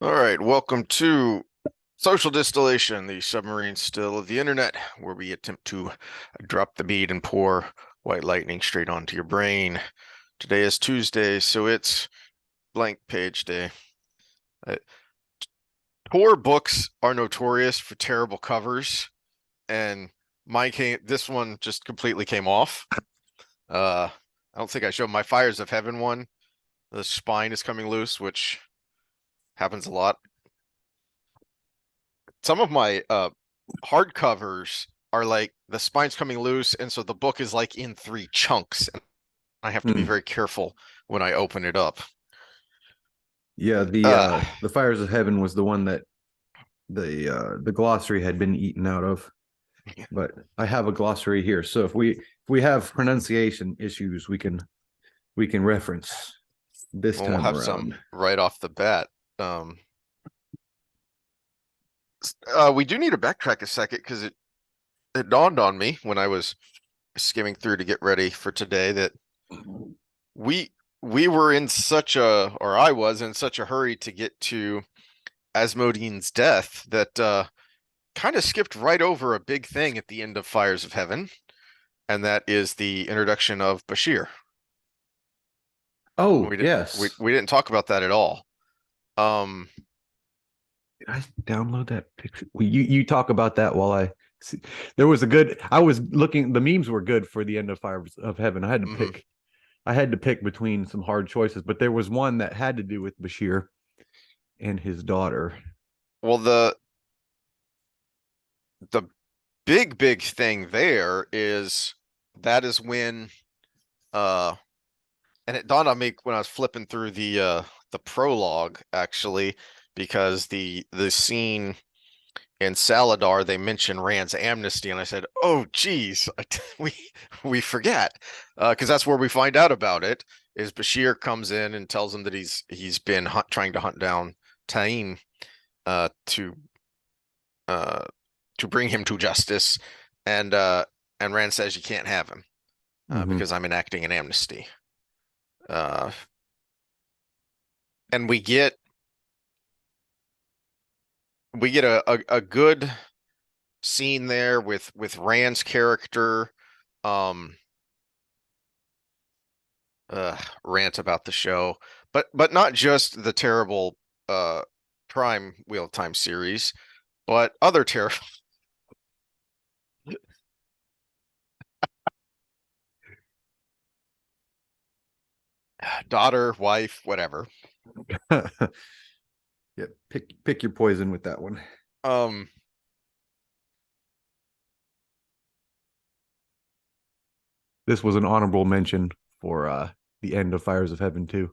All right, welcome to Social Distillation, the submarine still of the internet, where we attempt to drop the bead and pour white lightning straight onto your brain. Today is Tuesday, so it's blank page day. Uh, Tor books are notorious for terrible covers, and this one just completely came off. I don't think I showed my Fires of Heaven one. The spine is coming loose, which happens a lot. Some of my hardcovers are like the spine's coming loose, and so the book is like in three chunks, and I have to be very careful when I open it up. Yeah, Uh, the Fires of Heaven was the one that the glossary had been eaten out of. But I have a glossary here, so if we have pronunciation issues, we can reference this we'll time have some around. right off the bat. Um, we do need to backtrack a second because it dawned on me when I was skimming through to get ready for today that we we were in such a, or I was in such a hurry to get to Asmodean's death that kind of skipped right over a big thing at the end of Fires of Heaven, and that is the introduction of Bashere. Oh, We didn't we, yes. we didn't talk about that at all. Um, Did I download that picture? Well, you talk about that while I see. There was a good I was looking, the memes were good for the end of Fires of Heaven. mhm. I had to pick between some hard choices, but there was one that had to do with Bashir and his daughter. Well, the big thing there is that is when and it dawned on me when I was flipping through the prologue actually, because the scene in Salidar, they mention Rand's amnesty, and I said, "Oh, geez, we we forget," because that's where we find out about it. Is Bashere comes in and tells him that he's been trying to hunt down Taim uh, to uh, to bring him to justice, and uh, and Rand says you can't have him Mm-hmm. because I'm enacting an amnesty. Uh, and we get a good scene there with Rand's character. Um, Rant about the show, but not just the terrible uh Prime Wheel of Time series, but other terrible daughter, wife, whatever. Yeah, pick your poison with that one. Um, This was an honorable mention for the end of Fires of Heaven too.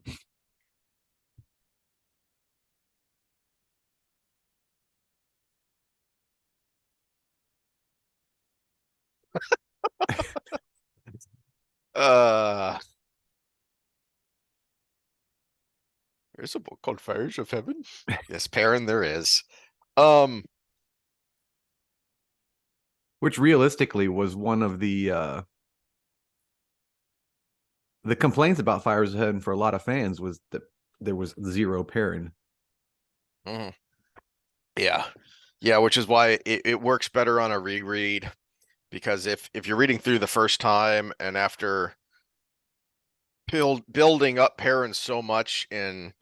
uh, there's a book called Fires of Heaven. Yes, Perrin, there is. Um, Which realistically was one of the complaints about Fires of Heaven for a lot of fans was that there was zero Perrin. mhm. Yeah, yeah, which is why it works better on a reread, because if you're reading through the first time and after building up Perrin so much in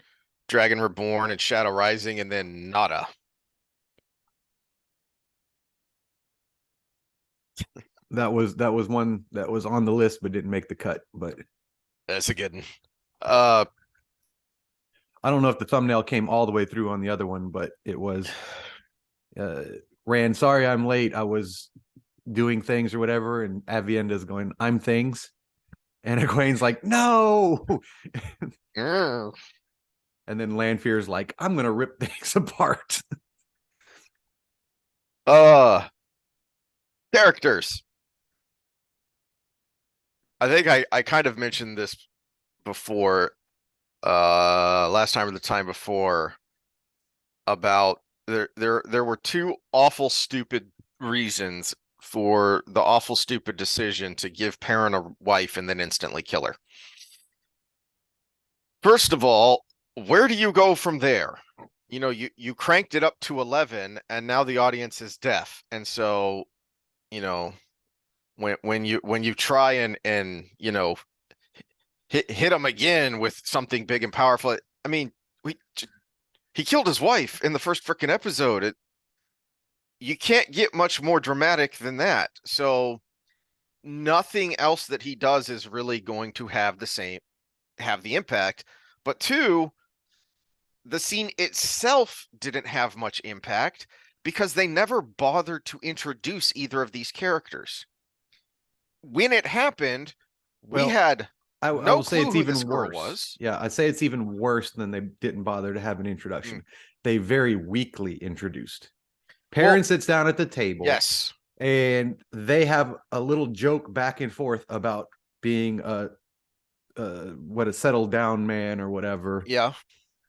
Dragon Reborn and Shadow Rising, and then nada. That was one that was on the list but didn't make the cut. But That's a good one. Uh, I don't know if the thumbnail came all the way through on the other one, but it was uh, Rand. Sorry, I'm late. I was doing things or whatever, and Avienda's going, "I'm things," and Egwene's like, "No," mm, and then Lanfear's like, "I'm gonna rip things apart." uh, characters. I think I kind of mentioned this before, last time or the time before, about there were two awful stupid reasons for the awful stupid decision to give Perrin a wife and then instantly kill her. First of all, where do you go from there? you cranked it up to 11 and now the audience is deaf. And so, you know, when you try and hit him again with something big and powerful. I mean, we he killed his wife in the first freaking episode. You can't get much more dramatic than that. So nothing else that he does is really going to have the impact. But two, the scene itself didn't have much impact because they never bothered to introduce either of these characters. When it happened, we Well, had I no will say clue it's who this even girl worse. was. Yeah, I'd say it's even worse than they didn't bother to have an introduction. They very weakly introduced. Perrin sits down at the table. Yes. And they have a little joke back and forth about being a settled down man or whatever. Yeah.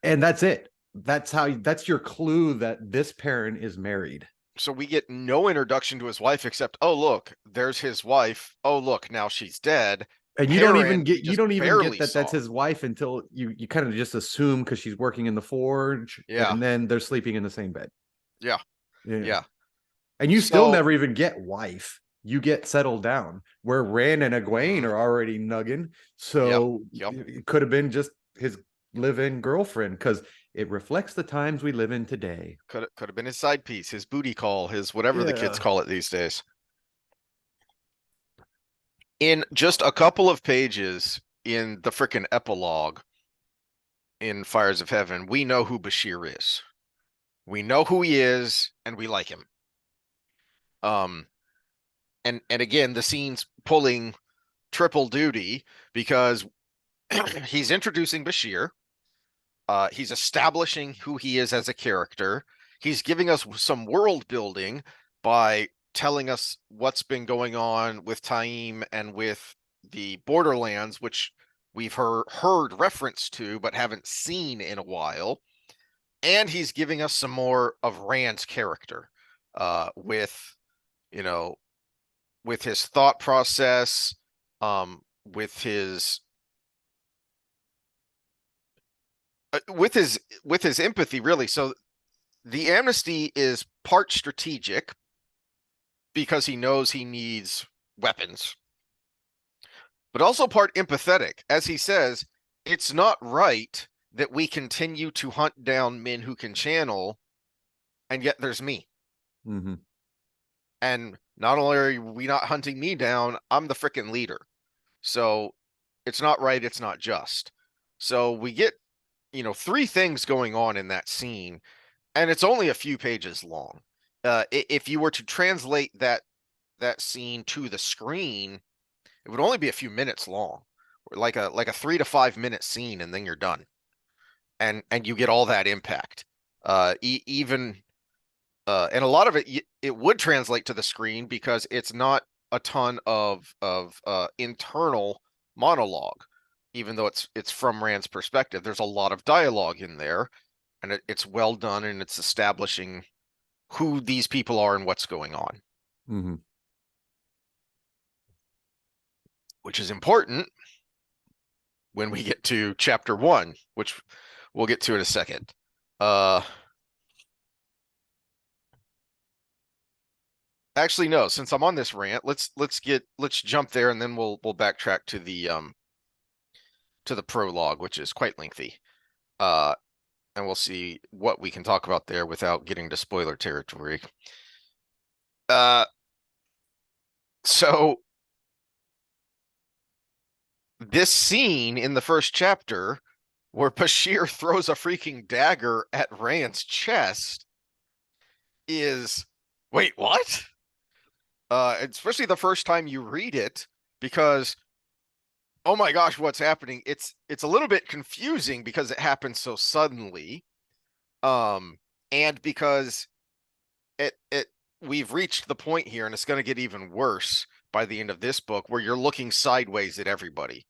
And that's it. That's your clue that this Perrin is married. So we get no introduction to his wife except, oh look, there's his wife. Oh look, now she's dead. And you Perrin, don't even get barely that that's saw. his wife until you kind of just assume because she's working in the forge. Yeah. And then they're sleeping in the same bed. Yeah. Yeah. And you still never even get wife. You get settled down, where Rand and Egwene are already nugging. So it could have been just his live-in girlfriend, because it reflects the times we live in today. Could have been his side piece, his booty call, his whatever the kids call it these days. In just a couple of pages in the frickin' epilogue in Fires of Heaven, we know who Bashere is. We know who he is, and we like him. And again, the scene's pulling triple duty because he's introducing Bashere. He's establishing who he is as a character. He's giving us some world building by telling us what's been going on with Taim and with the Borderlands, which we've heard reference to but haven't seen in a while. And he's giving us some more of Rand's character, with with his thought process, with his empathy, really. So the amnesty is part strategic because he knows he needs weapons, but also part empathetic. As he says, it's not right that we continue to hunt down men who can channel, and yet there's me. Mm-hmm. And not only are we not hunting me down, I'm the freaking leader. So it's not right, it's not just. So we get, three things going on in that scene, and it's only a few pages long. If you were to translate that scene to the screen, it would only be a few minutes long, like a 3 to 5 minute scene, and then you're done. And you get all that impact. Even and a lot of it would translate to the screen because it's not a ton of internal monologue, even though it's from Rand's perspective. There's a lot of dialogue in there, and it's well done, and it's establishing who these people are and what's going on. Mm-hmm. Which is important when we get to chapter 1, which we'll get to in a second. Actually, no, since I'm on this rant, let's jump there, and then we'll backtrack to the prologue, which is quite lengthy. And we'll see what we can talk about there without getting to spoiler territory. So this scene in the first chapter where Bashere throws a freaking dagger at Rand's chest is, wait, what? Especially the first time you read it, because, oh my gosh, what's happening? It's a little bit confusing because it happens so suddenly, and because we've reached the point here, and it's going to get even worse by the end of this book, where you're looking sideways at everybody.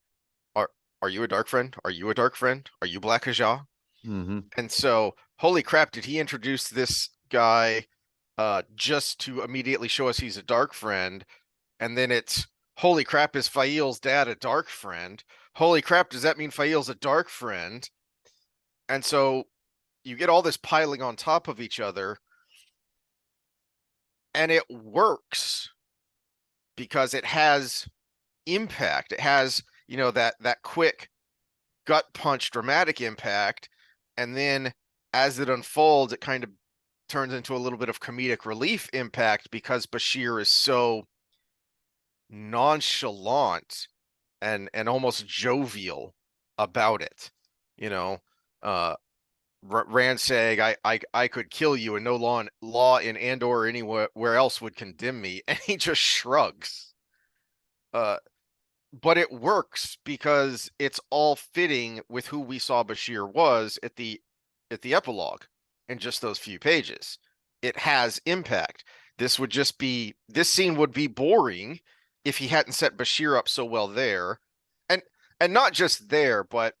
Are you a dark friend? Are you a dark friend? Are you Black Ajah? Mm-hmm. And so, holy crap, did he introduce this guy just to immediately show us he's a dark friend? And then it's, holy crap, is Fail's dad a dark friend? Holy crap, does that mean Fail's a dark friend? And so you get all this piling on top of each other, and it works because it has impact. It has, that quick gut punch dramatic impact, and then as it unfolds, it kind of turns into a little bit of comedic relief impact because Bashere is so nonchalant and almost jovial about it. Rand saying, I could kill you and no law in Andor or anywhere else would condemn me, and he just shrugs. But it works because it's all fitting with who we saw Bashere was at the epilogue in just those few pages. It has impact. This scene would be boring if he hadn't set Bashere up so well there. And not just there, but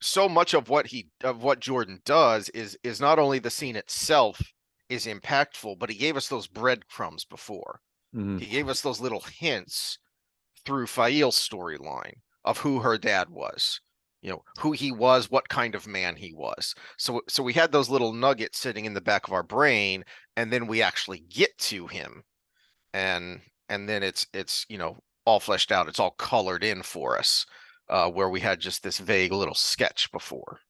so much of what Jordan does is not only the scene itself is impactful, but he gave us those breadcrumbs before. Mm-hmm. He gave us those little hints through Fail's storyline of who her dad was, who he was, what kind of man he was. So we had those little nuggets sitting in the back of our brain, and then we actually get to him, and then it's all fleshed out. It's all colored in for us, where we had just this vague little sketch before.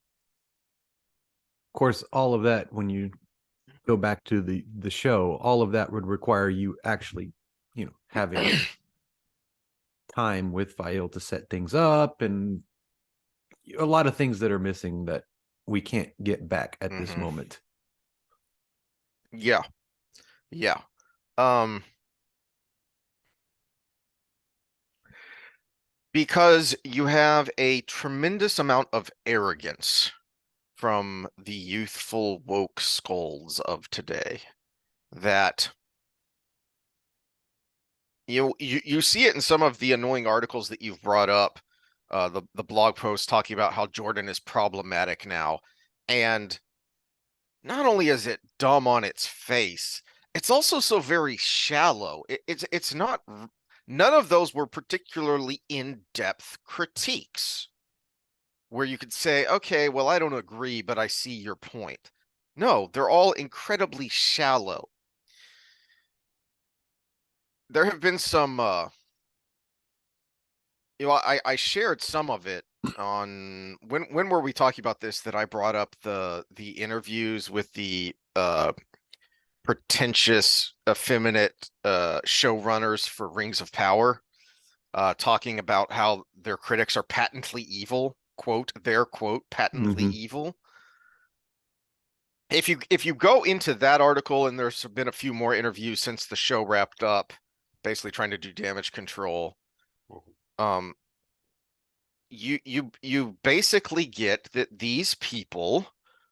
Of course, all of that, when you go back to the show, all of that would require you actually, having time with Fail to set things up, and a lot of things that are missing that we can't get back at this moment. Yeah. Because you have a tremendous amount of arrogance from the youthful woke skulls of today that you see it in some of the annoying articles that you've brought up, the blog post talking about how Jordan is problematic now. And not only is it dumb on its face, it's also so very shallow. It's not, none of those were particularly in-depth critiques where you could say, okay, well, I don't agree, but I see your point. No, they're all incredibly shallow. There have been some, I shared some of it on when were we talking about this, that I brought up the interviews with the pretentious, effeminate showrunners for Rings of Power, talking about how their critics are patently evil, quote, their quote, patently evil. If you go into that article, and there's been a few more interviews since the show wrapped up, basically trying to do damage control, you basically get that these people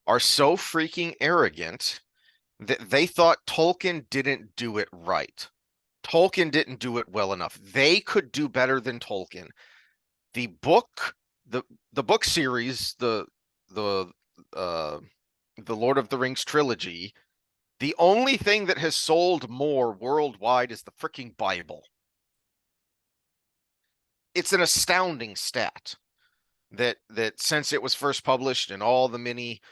are so freaking arrogant that they thought Tolkien didn't do it right. Tolkien didn't do it well enough. They could do better than Tolkien. The book, the book series, the Lord of the Rings trilogy, the only thing that has sold more worldwide is the freaking Bible. It's an astounding stat that since it was first published and all the many,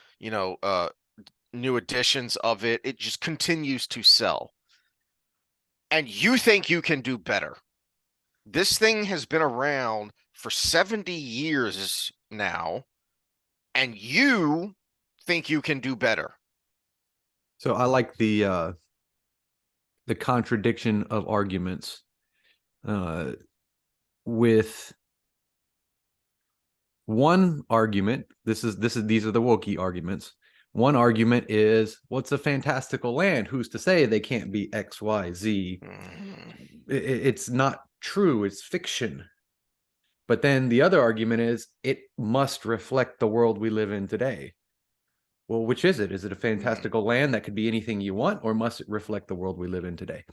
new editions of it, it just continues to sell. And you think you can do better. This thing has been around for 70 years now, and you think you can do better. So I like the contradiction of arguments with one argument. These are the Wookiee arguments. One argument is, what's a fantastical land? Who's to say they can't be X, Y, Z? It's not true. It's fiction. But then the other argument is, it must reflect the world we live in today. Well, which is it? Is it a fantastical land that could be anything you want, or must it reflect the world we live in today?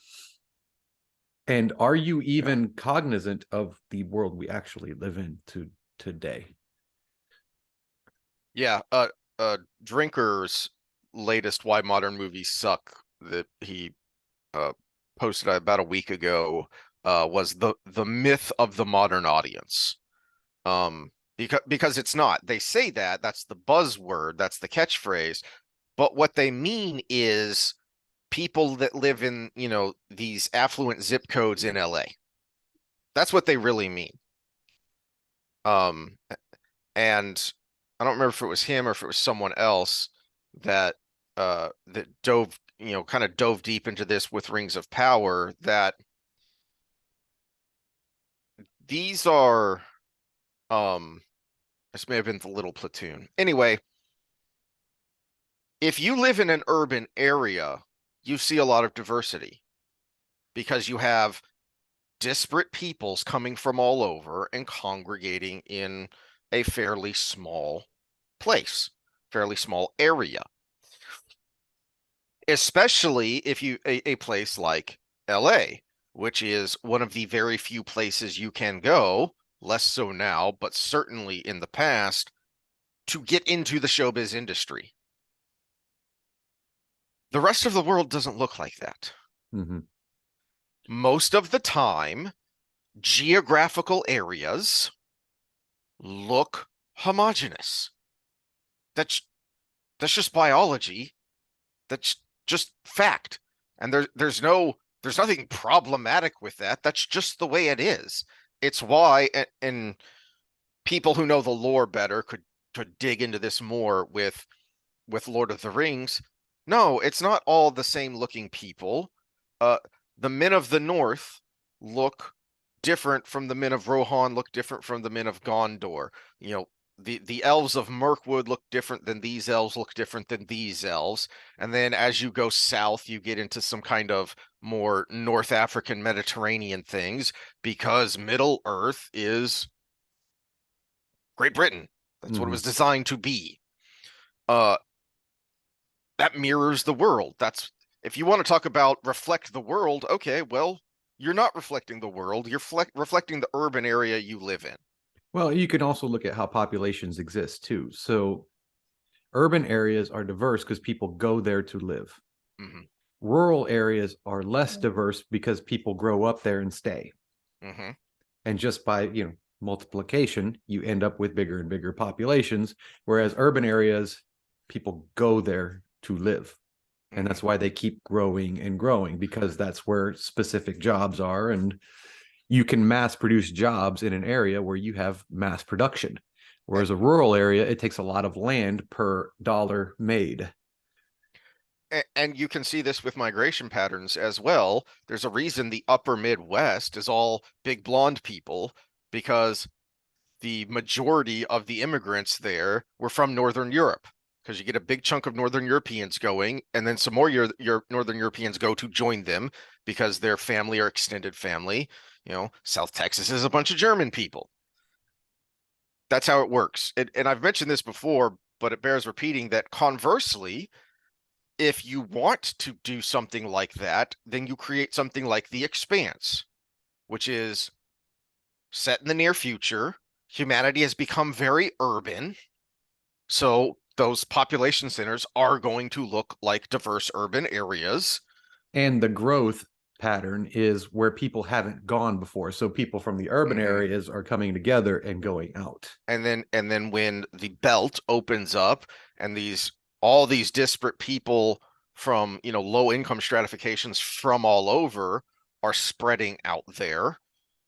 And are you even cognizant of the world we actually live in today? Yeah, Drinker's latest Why Modern Movies Suck that he posted about a week ago was the myth of the modern audience. because it's not. They say that, that's the buzzword, that's the catchphrase, but what they mean is people that live in, these affluent zip codes in LA. That's what they really mean. Um, and I don't remember if it was him or if it was someone else that that dove, kind of dove deep into this with Rings of Power, that these are this may have been the Little Platoon. Anyway, if you live in an urban area, you see a lot of diversity because you have disparate peoples coming from all over and congregating in a fairly small place, fairly small area. Especially if a place like LA, which is one of the very few places you can go, less so now, but certainly in the past, to get into the showbiz industry. The rest of the world doesn't look like that. Mm-hmm. Most of the time, geographical areas look homogenous. That's just biology. That's just fact. And there's nothing problematic with that. That's just the way it is. It's why, and people who know the lore better could dig into this more with Lord of the Rings. No, it's not all the same looking people. The men of the North look different from the men of Rohan, look different from the men of Gondor. The elves of Mirkwood look different than these elves, look different than these elves. And then as you go south, you get into some kind of more North African Mediterranean things, because Middle Earth is Great Britain. That's what it was designed to be. That mirrors the world. That's, if you want to talk about reflect the world, okay, well, you're not reflecting the world. You're reflecting the urban area you live in. Well, you can also look at how populations exist too. So urban areas are diverse because people go there to live. Mm-hmm. Rural areas are less diverse because people grow up there and stay. Mm-hmm. And just by, multiplication, you end up with bigger and bigger populations. Whereas urban areas, people go there to live. And that's why they keep growing and growing, because that's where specific jobs are. And you can mass produce jobs in an area where you have mass production. Whereas a rural area, it takes a lot of land per dollar made. And you can see this with migration patterns as well. There's a reason the upper Midwest is all big blonde people, because the majority of the immigrants there were from Northern Europe, because you get a big chunk of Northern Europeans going, and then some more your Northern Europeans go to join them because their family or extended family. South Texas is a bunch of German people. That's how it works. And I've mentioned this before, but it bears repeating that conversely, if you want to do something like that, then you create something like The Expanse, which is set in the near future. Humanity has become very urban, so those population centers are going to look like diverse urban areas. And the growth pattern is where people haven't gone before. So people from the urban areas are coming together and going out. And then when the belt opens up and all these disparate people from, low income stratifications from all over are spreading out there,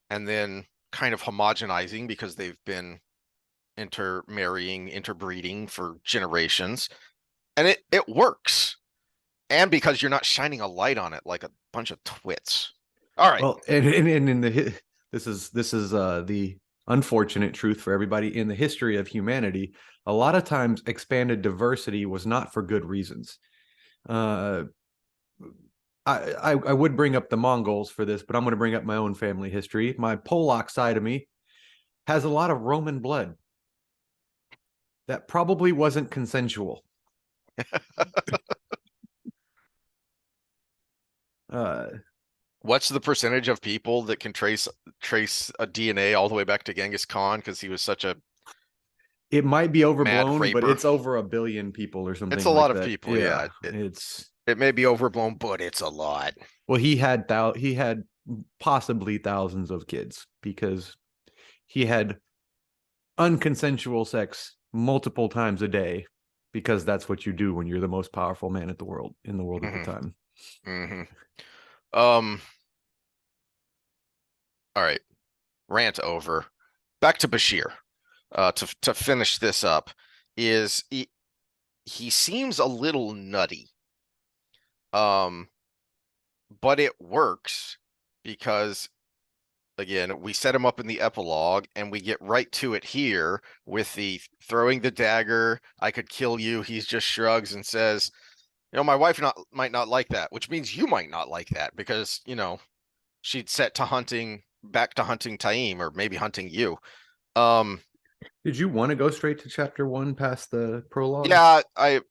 and then kind of homogenizing because they've been intermarrying, interbreeding for generations, and it works. And because you're not shining a light on it like a bunch of twits. All right. Well, and in this is the unfortunate truth for everybody in the history of humanity. A lot of times, expanded diversity was not for good reasons. I would bring up the Mongols for this, but I'm going to bring up my own family history. My Polak side of me has a lot of Roman blood. That probably wasn't consensual. What's the percentage of people that can trace a DNA all the way back to Genghis Khan because he was such a it might be overblown, but raper? it's over 1 billion people or something. It's a like lot of that. people, yeah. It may be overblown, but it's a lot. Well, he had possibly thousands of kids, because he had unconsensual sex multiple times a day, because that's what you do when you're the most powerful man at the world in the world at the time. All right, rant over. Back to Bashere. To finish this up, is he seems a little nutty. But it works because, again, we set him up in the epilogue and we get right to it here with the throwing the dagger. I could kill you. He just shrugs and says, my wife might not like that, which means you might not like that because, she'd set to back to hunting Taim, or maybe hunting you. Did you want to go straight to chapter 1 past the prologue? Yeah, I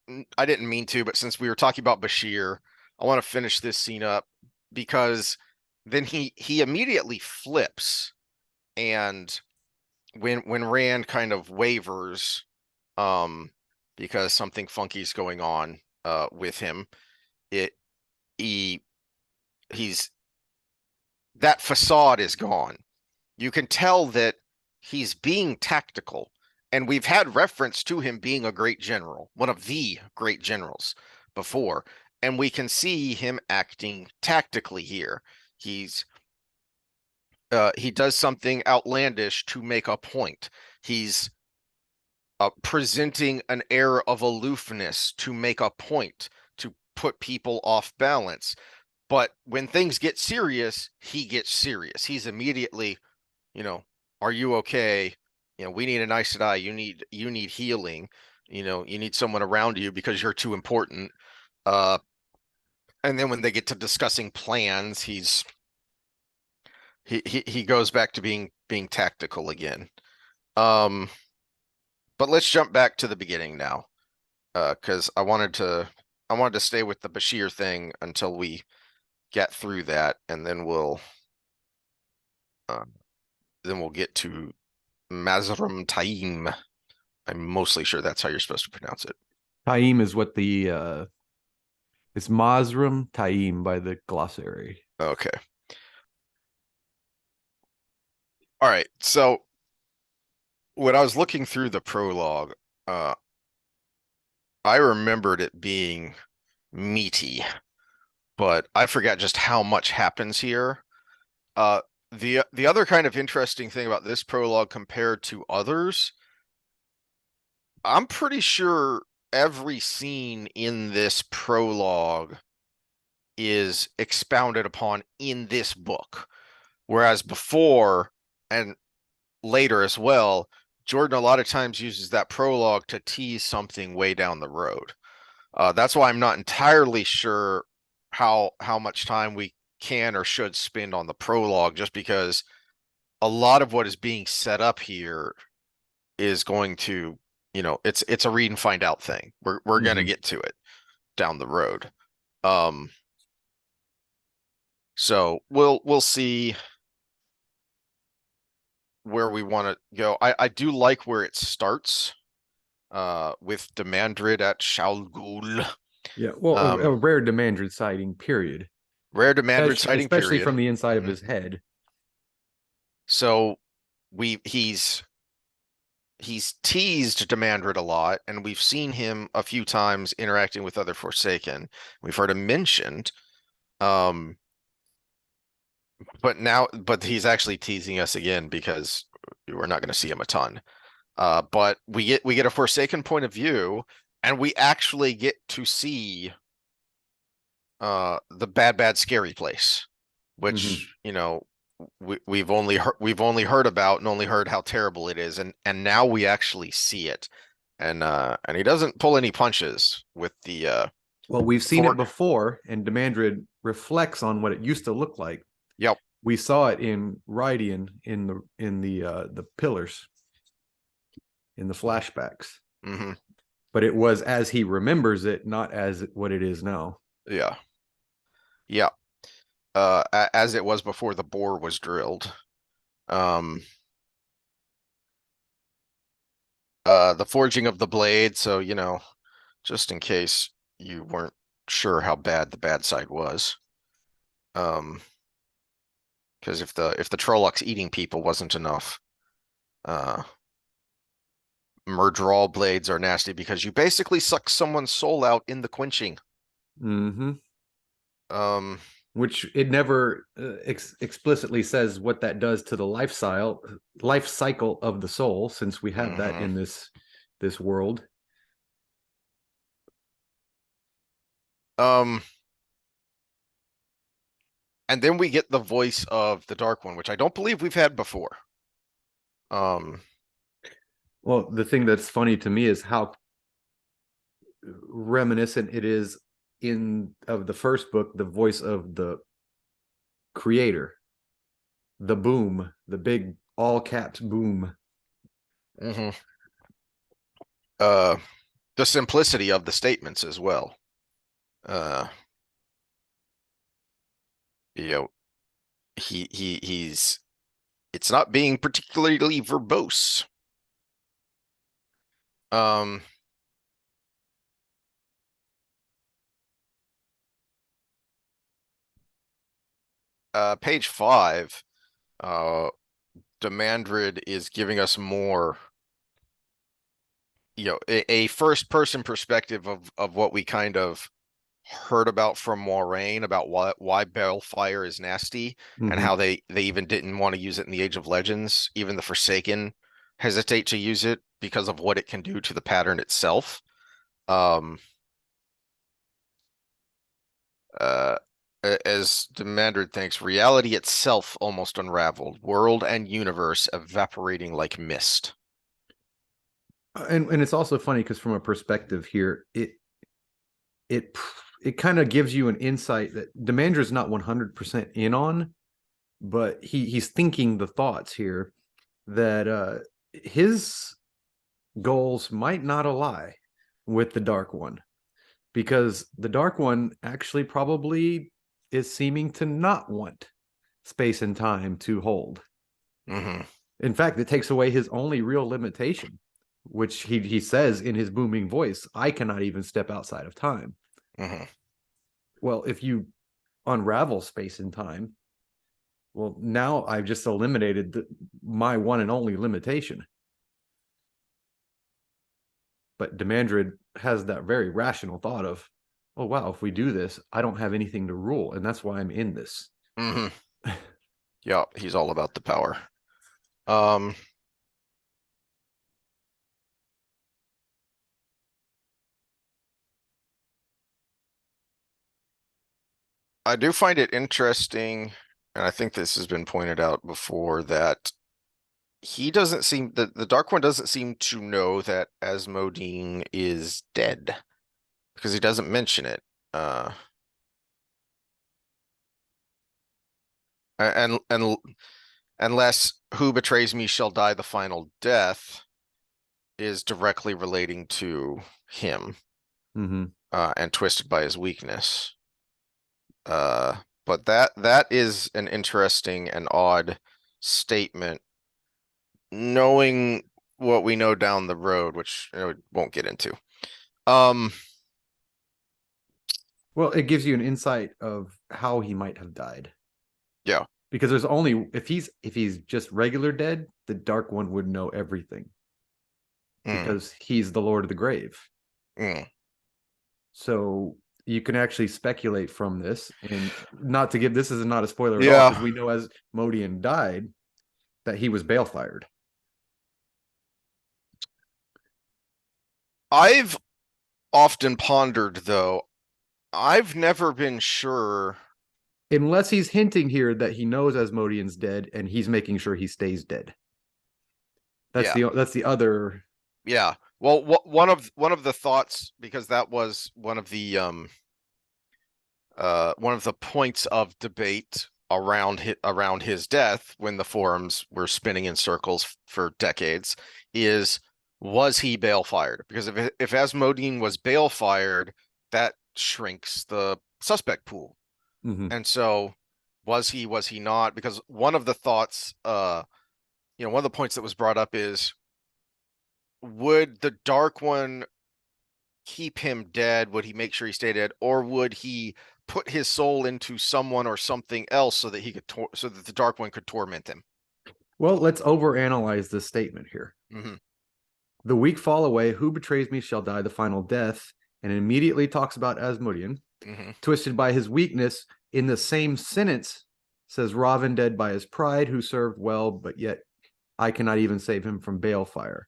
didn't mean to, but since we were talking about Bashere, I want to finish this scene up because then he immediately flips, and when Rand kind of wavers, because something funky is going on with him, he's that facade is gone. You can tell that he's being tactical, and we've had reference to him being a great general, one of the great generals before, and we can see him acting tactically here. He does something outlandish to make a point. He's presenting an air of aloofness to make a point, to put people off balance. But when things get serious, he gets serious. He's immediately, are you okay? We need a nice eye. You need healing. You need someone around you because you're too important. And then when they get to discussing plans, he goes back to being tactical again. But let's jump back to the beginning now, because I wanted to stay with the Bashere thing until we get through that, and then we'll get to Mazrim Taim. I'm mostly sure that's how you're supposed to pronounce it. Taim is what it's Mazrim Taim by the glossary. Okay. All right. So when I was looking through the prologue, I remembered it being meaty, but I forgot just how much happens here. The other kind of interesting thing about this prologue compared to others, I'm pretty sure every scene in this prologue is expounded upon in this book, whereas before and later as well, Jordan a lot of times uses that prologue to tease something way down the road. That's why I'm not entirely sure how much time we can or should spend on the prologue, just because a lot of what is being set up here is going to, it's a read and find out thing. We're gonna get to it down the road. So we'll see where we want to go. I do like where it starts, with Demandred at Shayol Ghul. Yeah, well, a rare Demandred sighting, period. Rare Demandred sighting, especially period. from the inside of his head. So he's teased Demandred a lot, and we've seen him a few times interacting with other Forsaken. We've heard him mentioned, but he's actually teasing us again because we're not going to see him a ton. But we get a Forsaken point of view, and we actually get to see the bad scary place, which we've only heard about and only heard how terrible it is, and now we actually see it, and he doesn't pull any punches with the well, we've seen it before, and Demandred reflects on what it used to look like. Yep. We saw it in Rydian in the pillars, in the flashbacks. But it was as he remembers it, not as what it is now. Yeah. As it was before the bore was drilled. The forging of the blade, so just in case you weren't sure how bad the bad side was, because if the Trollocs eating people wasn't enough, Murderal blades are nasty because you basically suck someone's soul out in the quenching. Mm-hmm. Um, Which it never explicitly says what that does to the life cycle of the soul, since we have that in this world. um, and then we get the voice of the Dark One, which I don't believe we've had before. Well, the thing that's funny to me is how reminiscent it is in of the first book, the voice of the creator, the boom, the big all caps boom. Mm-hmm. The simplicity of the statements as well. Uh, you know, he's it's not being particularly verbose. Um, Page 5, Demandred is giving us more, a first person perspective of what we kind of heard about from Moraine about why balefire is nasty, and how they even didn't want to use it in the Age of Legends. Even the Forsaken hesitate to use it because of what it can do to the pattern itself. Um, uh, as Demandred thinks, reality itself almost unraveled, world and universe evaporating like mist. And it's also funny because from a perspective here, it it kind of gives you an insight that Demandred is not 100% in on, but he's thinking the thoughts here that his goals might not ally with the Dark One, because the Dark One actually probably is seeming to not want space and time to hold. Mm-hmm. In fact, it takes away his only real limitation, which he says in his booming voice, I cannot even step outside of time. Mm-hmm. Well, if you unravel space and time, well, now I've just eliminated my one and only limitation. But Demandred has that very rational thought of, oh, wow, if we do this, I don't have anything to rule. And that's why I'm in this. Mm-hmm. Yeah, he's all about the power. Um, I do find it interesting, and I think this has been pointed out before, that the Dark One doesn't seem to know that Asmodine is dead, because he doesn't mention it. Uh, and unless who betrays me shall die the final death is directly relating to him, and twisted by his weakness. But that is an interesting and odd statement, knowing what we know down the road, which we won't get into. Well, it gives you an insight of how he might have died. Yeah. Because there's only if he's just regular dead, the Dark One would know everything. Because he's the Lord of the Grave. So you can actually speculate from this, and not to give this is not a spoiler at all, because we know as Modian died that he was balefired. I've often pondered, though, I've never been sure, unless he's hinting here that he knows Asmodian's dead and he's making sure he stays dead. That's the other. Yeah. Well, one of the thoughts, because that was one of the points of debate around his death, when the forums were spinning in circles for decades, is, was he balefired? Because if Asmodine was balefired, that shrinks the suspect pool. And so was he not? Because one of the thoughts, one of the points that was brought up is, would the Dark One keep him dead? Would he make sure he stayed dead, or would he put his soul into someone or something else so that he could so that the Dark One could torment him? Well, let's overanalyze this statement here. The weak fall away. Who betrays me shall die the final death. And immediately talks about Asmodean. Twisted by his weakness. In the same sentence, says Ravin dead by his pride, who served well, but yet I cannot even save him from balefire.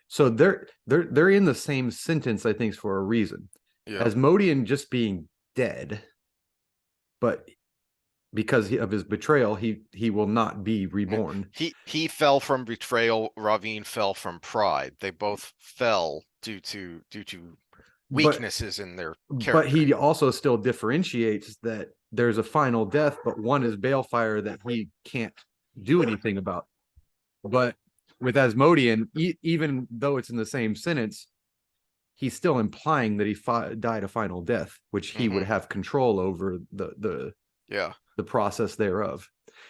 So they're in the same sentence, I think, for a reason. Yeah. Asmodean just being dead, but because of his betrayal, he will not be reborn. He fell from betrayal. Ravin fell from pride. They both fell due to weaknesses in their character. But he also still differentiates that there's a final death, but one is balefire that he can't do anything about. But with Asmodean, even though it's in the same sentence, he's still implying that he died a final death, which he would have control over the process thereof,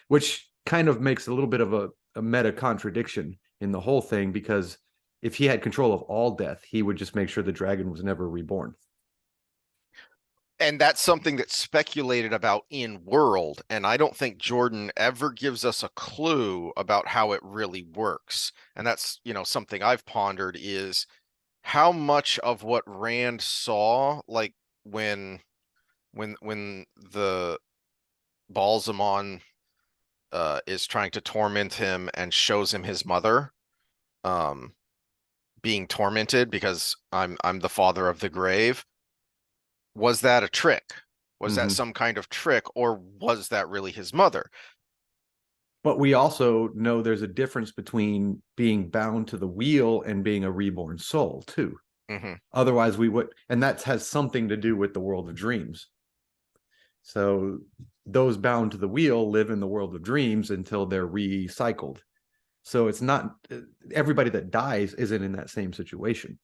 which kind of makes a little bit of a meta contradiction in the whole thing, because if he had control of all death, he would just make sure the dragon was never reborn. And that's something that's speculated about in world, and I don't think Jordan ever gives us a clue about how it really works. And that's, something I've pondered, is how much of what Rand saw, like when the Balsamon is trying to torment him and shows him his mother being tormented because I'm the father of the grave. Was that a trick? Was that some kind of trick, or was that really his mother? But we also know there's a difference between being bound to the wheel and being a reborn soul too. Otherwise we would, and that has something to do with the world of dreams. So those bound to the wheel live in the world of dreams until they're recycled. So it's not everybody that dies isn't in that same situation.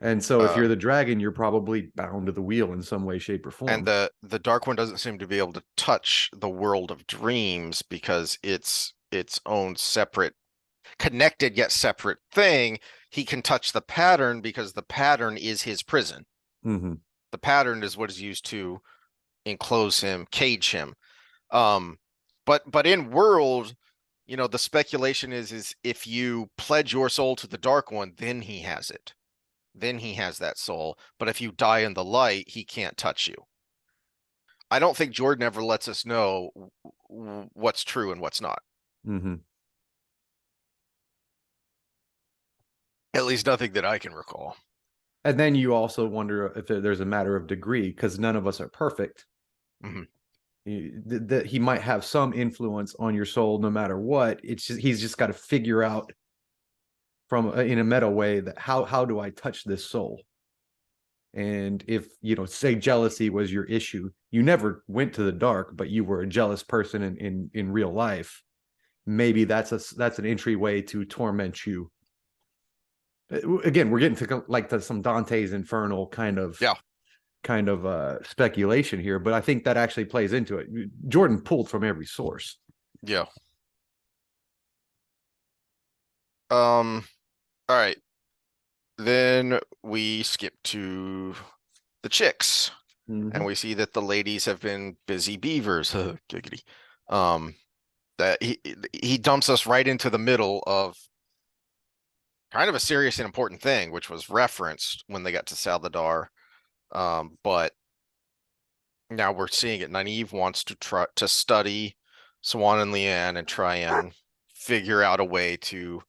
And so if you're the dragon, you're probably bound to the wheel in some way, shape, or form. And the Dark One doesn't seem to be able to touch the world of dreams because it's its own separate, connected yet separate thing. He can touch the pattern because the pattern is his prison. The pattern is what is used to enclose him, cage him. But in world, the speculation is if you pledge your soul to the Dark One, then he has it. Then he has that soul. But if you die in the light, he can't touch you. I don't think Jordan ever lets us know what's true and what's not. At least nothing that I can recall. And then you also wonder if there's a matter of degree, because none of us are perfect. That he might have some influence on your soul no matter what. It's just he's just got to figure out from in a meta way that how do I touch this soul? And if say jealousy was your issue, you never went to the dark, but you were a jealous person in real life, maybe that's an entryway to torment you. Again, we're getting to some Dante's Infernal kind of speculation here, but I think that actually plays into it. Jordan pulled from every source. All right. Then we skip to the chicks, and we see that the ladies have been busy beavers. Giggity. That he dumps us right into the middle of kind of a serious and important thing, which was referenced when they got to Salidar. But now we're seeing it. Nyneave wants to try to study Swan and Leanne and try and figure out a way to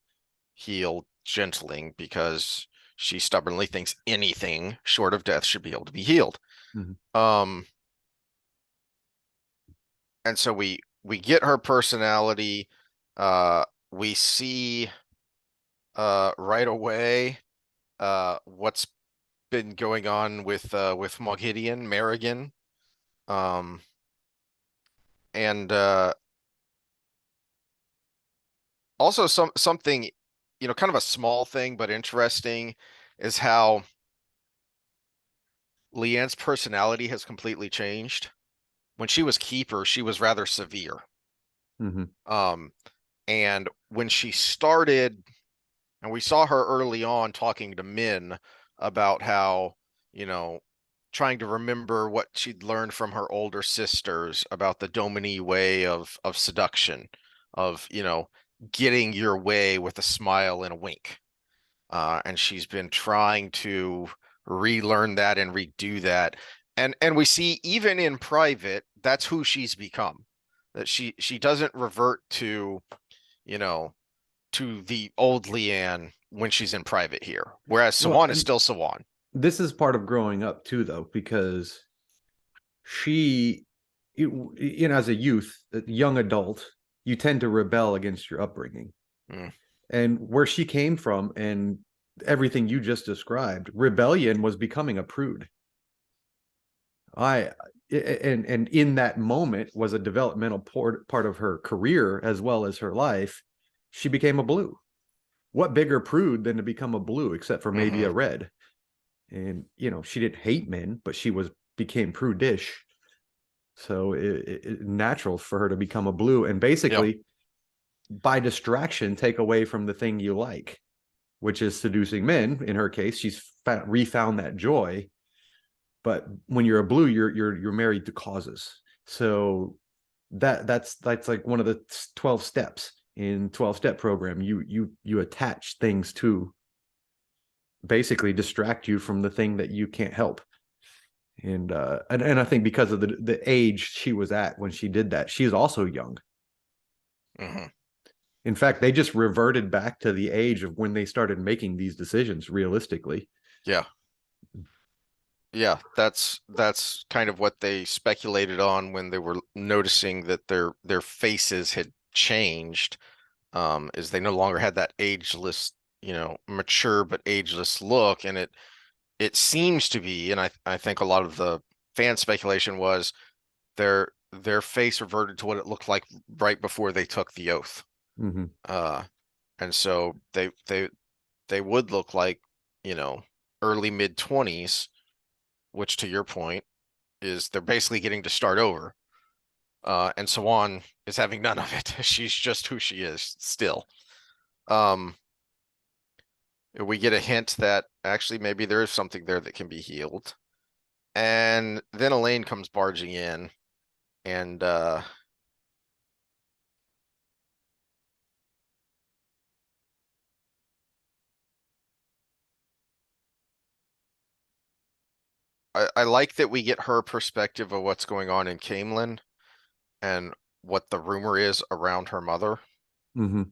heal Gentling, because she stubbornly thinks anything short of death should be able to be healed. And so we get her personality. We see right away what's been going on with Moghidian, Merrigan. And also something, kind of a small thing, but interesting, is how Leanne's personality has completely changed. When she was Keeper, she was rather severe. And when she started, and we saw her early on talking to Min about how, trying to remember what she'd learned from her older sisters about the Domini way of seduction, of, getting your way with a smile and a wink. and she's been trying to relearn that and redo that. And we see even in private, that's who she's become. That she doesn't revert to, you know, to the old Leanne when she's in private here. Whereas Well, Sawan is still Sawan. this is part of growing up too, though, because she, as a youth, a young adult, you tend to rebel against your upbringing. Mm. And where she came from and everything you just described, rebellion was becoming a prude. And in that moment was a developmental part of her career as well as her life. She became a blue. What bigger prude than to become a blue, except for maybe a red? And she didn't hate men, but she became prudish. So it natural for her to become a blue and basically by distraction take away from the thing you like, which is seducing men. In her case, she's refound that joy. But when you're a blue, you're married to causes. So that's like one of the 12 steps in 12-step program. You attach things to basically distract you from the thing that you can't help. And I think because of the age she was at when she did that, she's also young. In fact, they just reverted back to the age of when they started making these decisions realistically. Yeah. Yeah, that's kind of what they speculated on when they were noticing that their faces had changed, is they no longer had that ageless, mature but ageless look, and it seems to be, and I think a lot of the fan speculation was their face reverted to what it looked like right before they took the oath. Mm-hmm. And so they would look like, early mid-20s, which to your point is they're basically getting to start over. And Sawan is having none of it. She's just who she is still. We get a hint that actually maybe there is something there that can be healed. And then Elayne comes barging in, and I like that we get her perspective of what's going on in Camelin and what the rumor is around her mother. Mm-hmm.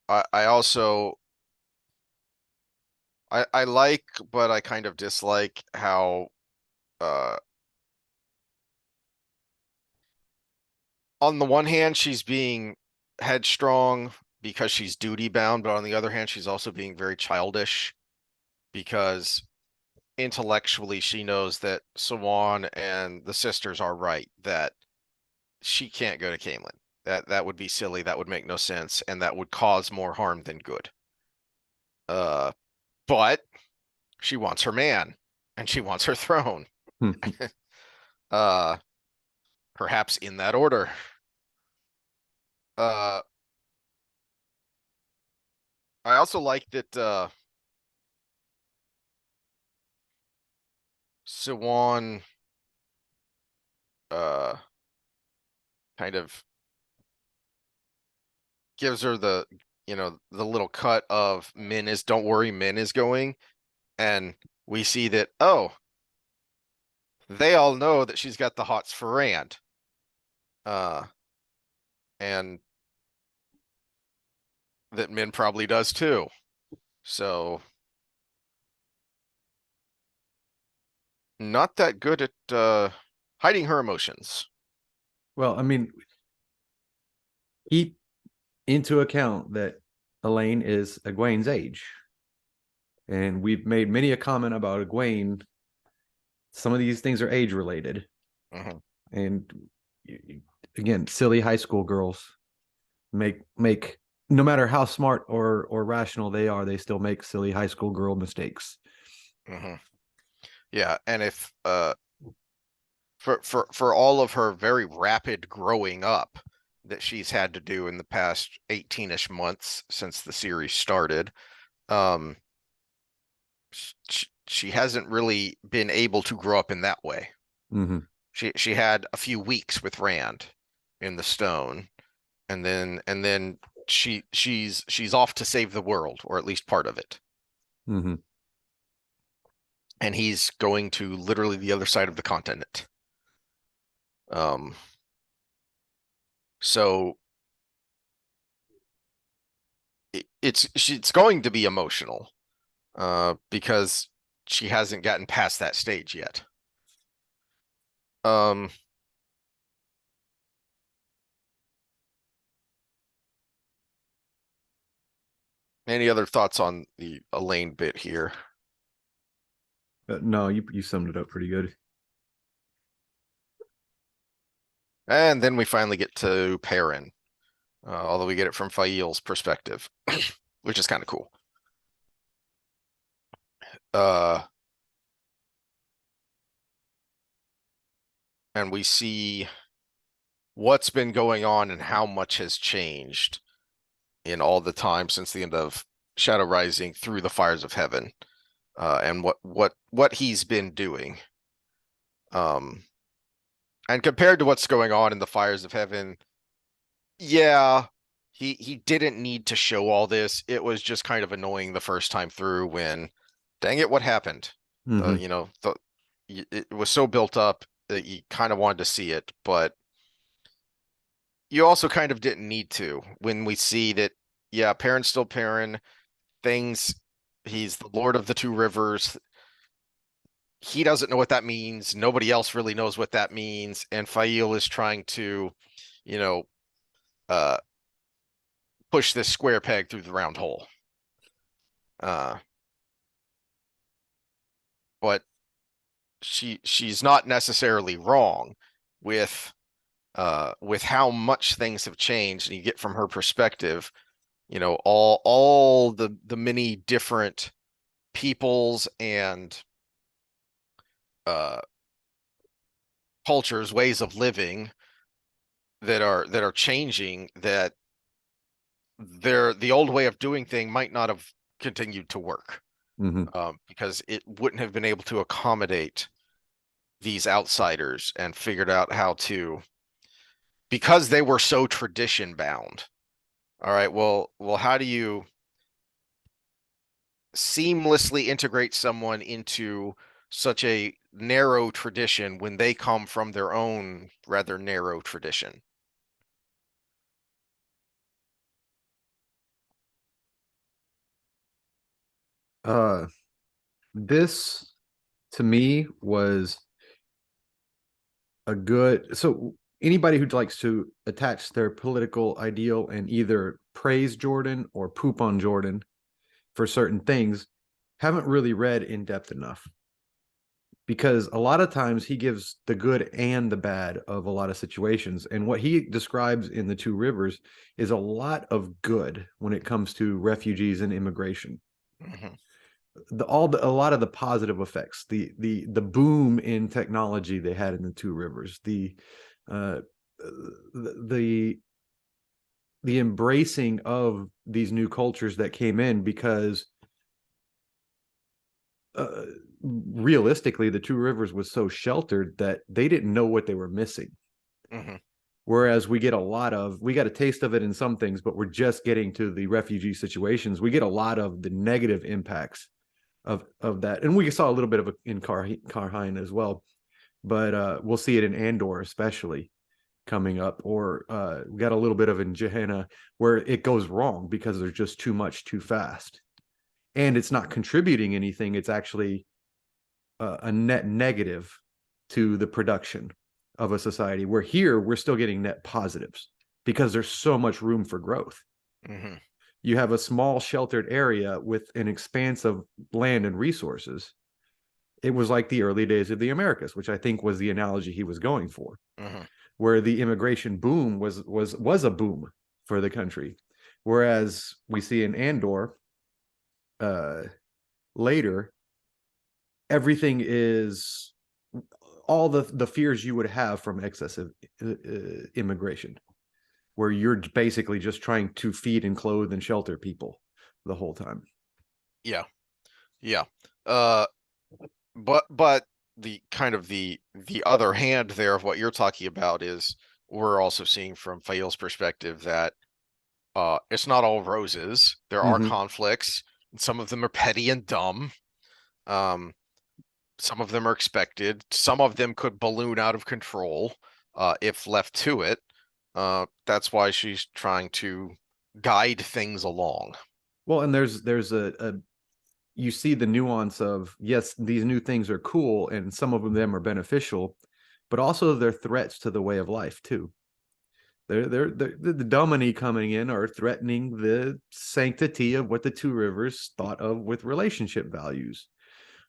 I also I like, but I kind of dislike how on the one hand she's being headstrong because she's duty bound, but on the other hand she's also being very childish because intellectually she knows that Sawan and the sisters are right, that she can't go to Camelin. That would be silly, that would make no sense, and that would cause more harm than good. But she wants her man and she wants her throne. uh Perhaps in that order. I also like that Siwan uh kind of gives her the little cut of Min is, don't worry, Min is going, and we see that, oh, they all know that she's got the hots for Rand. And that Min probably does too. So not that good at hiding her emotions. Well, I mean, keep into account that Elayne is Egwene's age. And we've made many a comment about Egwene. Some of these things are age related. Mm-hmm. And again, silly high school girls make no matter how smart or rational they are, they still make silly high school girl mistakes. Mm-hmm. Yeah, and if for all of her very rapid growing up that she's had to do in the past 18-ish months since the series started, she hasn't really been able to grow up in that way. Mm-hmm. She had a few weeks with Rand in the stone, and then she's off to save the world, or at least part of it. Mm-hmm. And he's going to literally the other side of the continent. So it's going to be emotional, because she hasn't gotten past that stage yet. Any other thoughts on the Elayne bit here? No, you summed it up pretty good. And then we finally get to Perrin, although we get it from Fael's perspective, which is kind of cool. And we see what's been going on and how much has changed in all the time since the end of Shadow Rising through the Fires of Heaven, and what he's been doing. And compared to what's going on in the Fires of Heaven, yeah, he didn't need to show all this. It was just kind of annoying the first time through when, dang it, what happened? Mm-hmm. It was so built up that you kind of wanted to see it, but you also kind of didn't need to when we see that, yeah, Perrin's still Perrin. He's the Lord of the Two Rivers. He doesn't know what that means. Nobody else really knows what that means. And Fael is trying to, you know, uh, push this square peg through the round hole. But she's not necessarily wrong with how much things have changed, and you get from her perspective, all the many different peoples and cultures, ways of living that are changing, that the old way of doing thing might not have continued to work, Mm-hmm. because it wouldn't have been able to accommodate these outsiders and figured out how to, because they were so tradition bound. All right, well, how do you seamlessly integrate someone into such a narrow tradition when they come from their own rather narrow tradition? Uh, this to me was a good. So anybody who likes to attach their political ideal and either praise Jordan or poop on Jordan for certain things haven't really read in depth enough, because a lot of times he gives the good and the bad of a lot of situations, and what he describes in the Two Rivers is a lot of good when it comes to refugees and immigration. Mm-hmm. A lot of the positive effects, the boom in technology they had in the Two Rivers, uh the the embracing of these new cultures that came in, because realistically the Two Rivers was so sheltered that they didn't know what they were missing. Mm-hmm. Whereas we got a taste of it in some things, but we're just getting to the refugee situations. We get a lot of the negative impacts of that, and we saw a little bit of it in Karhine as well, but we'll see it in Andor especially coming up, or we got a little bit of in Gehenna where it goes wrong because there's just too much too fast, and it's not contributing anything. It's actually a net negative to the production of a society, where here we're still getting net positives because there's so much room for growth. Mm-hmm. You have a small sheltered area with an expanse of land and resources. It was like the early days of the Americas, which I think was the analogy he was going for, Mm-hmm. where the immigration boom was a boom for the country. Whereas we see in Andor later, everything is all the fears you would have from excessive immigration, where you're basically just trying to feed and clothe and shelter people the whole time. Yeah. Yeah. Uh, but the kind of the other hand there of what you're talking about is we're also seeing from Fael's perspective that it's not all roses. There are Mhm. conflicts. And some of them are petty and dumb. Um, some of them are expected. Some of them could balloon out of control if left to it. That's why she's trying to guide things along. Well, and there's a you see the nuance of, yes, these new things are cool and some of them are beneficial, but also they're threats to the way of life too. They're the Domini coming in are threatening the sanctity of what the Two Rivers thought of with relationship values.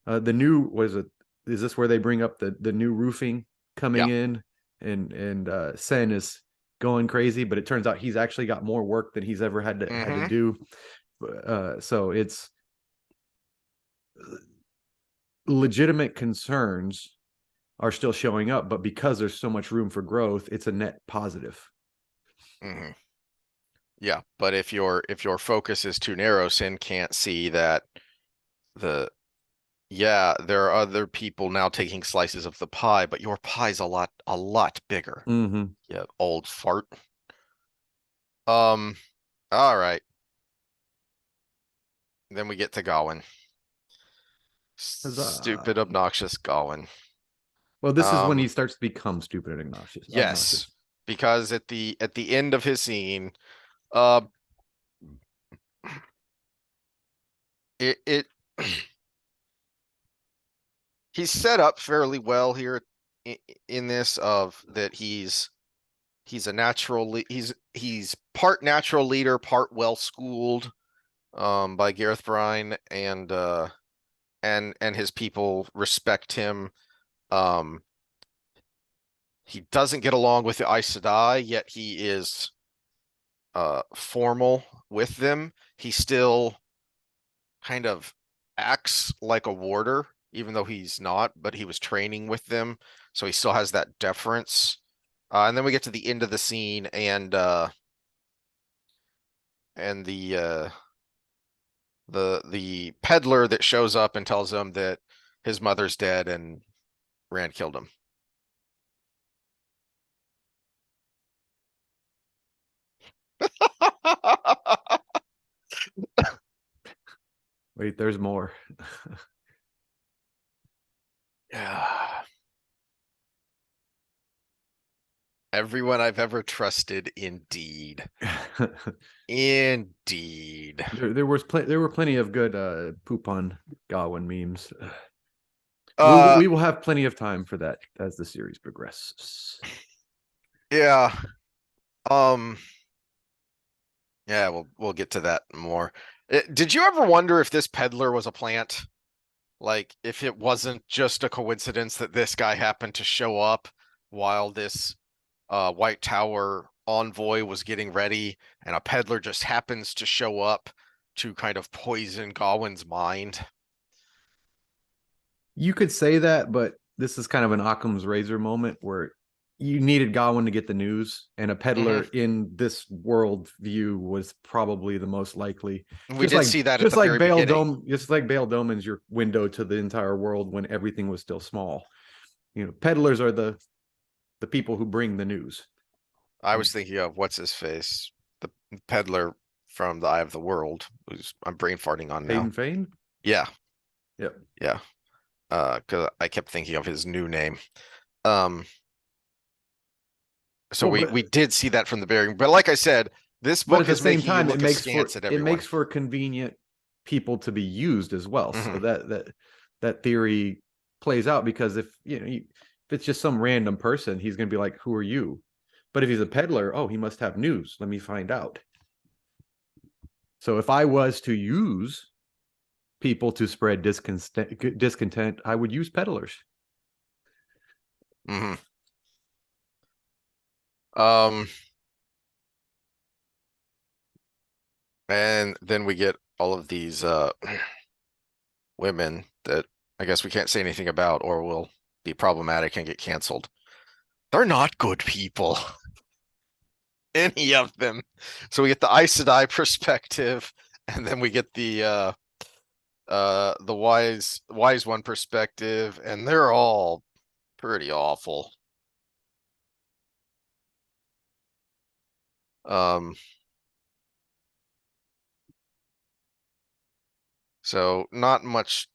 The new was it? Is this where they bring up the new roofing coming Yeah. in, and Sen is going crazy, but it turns out he's actually got more work than he's ever had to Mm-hmm. do. So it's legitimate concerns are still showing up, but because there's so much room for growth, it's a net positive. Mm-hmm. Yeah, but if your focus is too narrow, Sin can't see that the there are other people now taking slices of the pie, but your pie's a lot bigger. Mm-hmm. Yeah, old fart. Um, all right. Then we get to Gawain. Stupid, Huzzah. obnoxious Gawain. Well, this is when he Um, starts to become stupid and obnoxious. yes, Obnoxious. because at the end of his scene, uh, it he's set up fairly well here in this of that he's a natural he's part natural leader, part well schooled by Gareth Brine, and his people respect him. Um, he doesn't get along with the Aes Sedai, yet he is formal with them. He still kind of acts like a warder, even though he's not, but he was training with them, so he still has that deference. And then we get to the end of the scene, and the peddler that shows up and tells him that his mother's dead and Rand killed him. Wait, there's more. Yeah. Everyone I've ever trusted, indeed. Indeed. there were plenty of good poop on Gawain memes. Uh We will have plenty of time for that as the series progresses. yeah. Um yeah, we'll get to that more. Did you ever wonder if this peddler was a plant? Like if it wasn't just a coincidence that this guy happened to show up while this White Tower envoy was getting ready, and a peddler just happens to show up to kind of poison Gawain's mind. You could say that, but this is kind of an Occam's razor moment where you needed Gawain to get the news, and a peddler Hmm. in this world view was probably the most likely. We did see that at the very beginning. Just like Bale Doman's your window to the entire world when everything was still small. You know, peddlers are the people who bring the news. I was thinking of what's his face, the peddler from the Eye of the World, who's I'm brain farting on now. Hayden Fane. Yeah, Yep. yeah. Because I kept thinking of his new name. Um, so Well, we did see that from the beginning, but like I said, this but at book the is same making you time, look askance at it everyone. makes for convenient people to be used as well. So Hmm. that theory plays out because if if it's just some random person, he's going to be like, "Who are you?" But if he's a peddler, oh, he must have news. Let me find out. So if I was to use people to spread discontent, I would use peddlers. Hmm. Um, and then we get all of these women that I guess we can't say anything about or will be problematic and get canceled. They're not good people, any of them. So we get the Aes Sedai perspective, and then we get the wise one perspective, and they're all pretty awful. So not much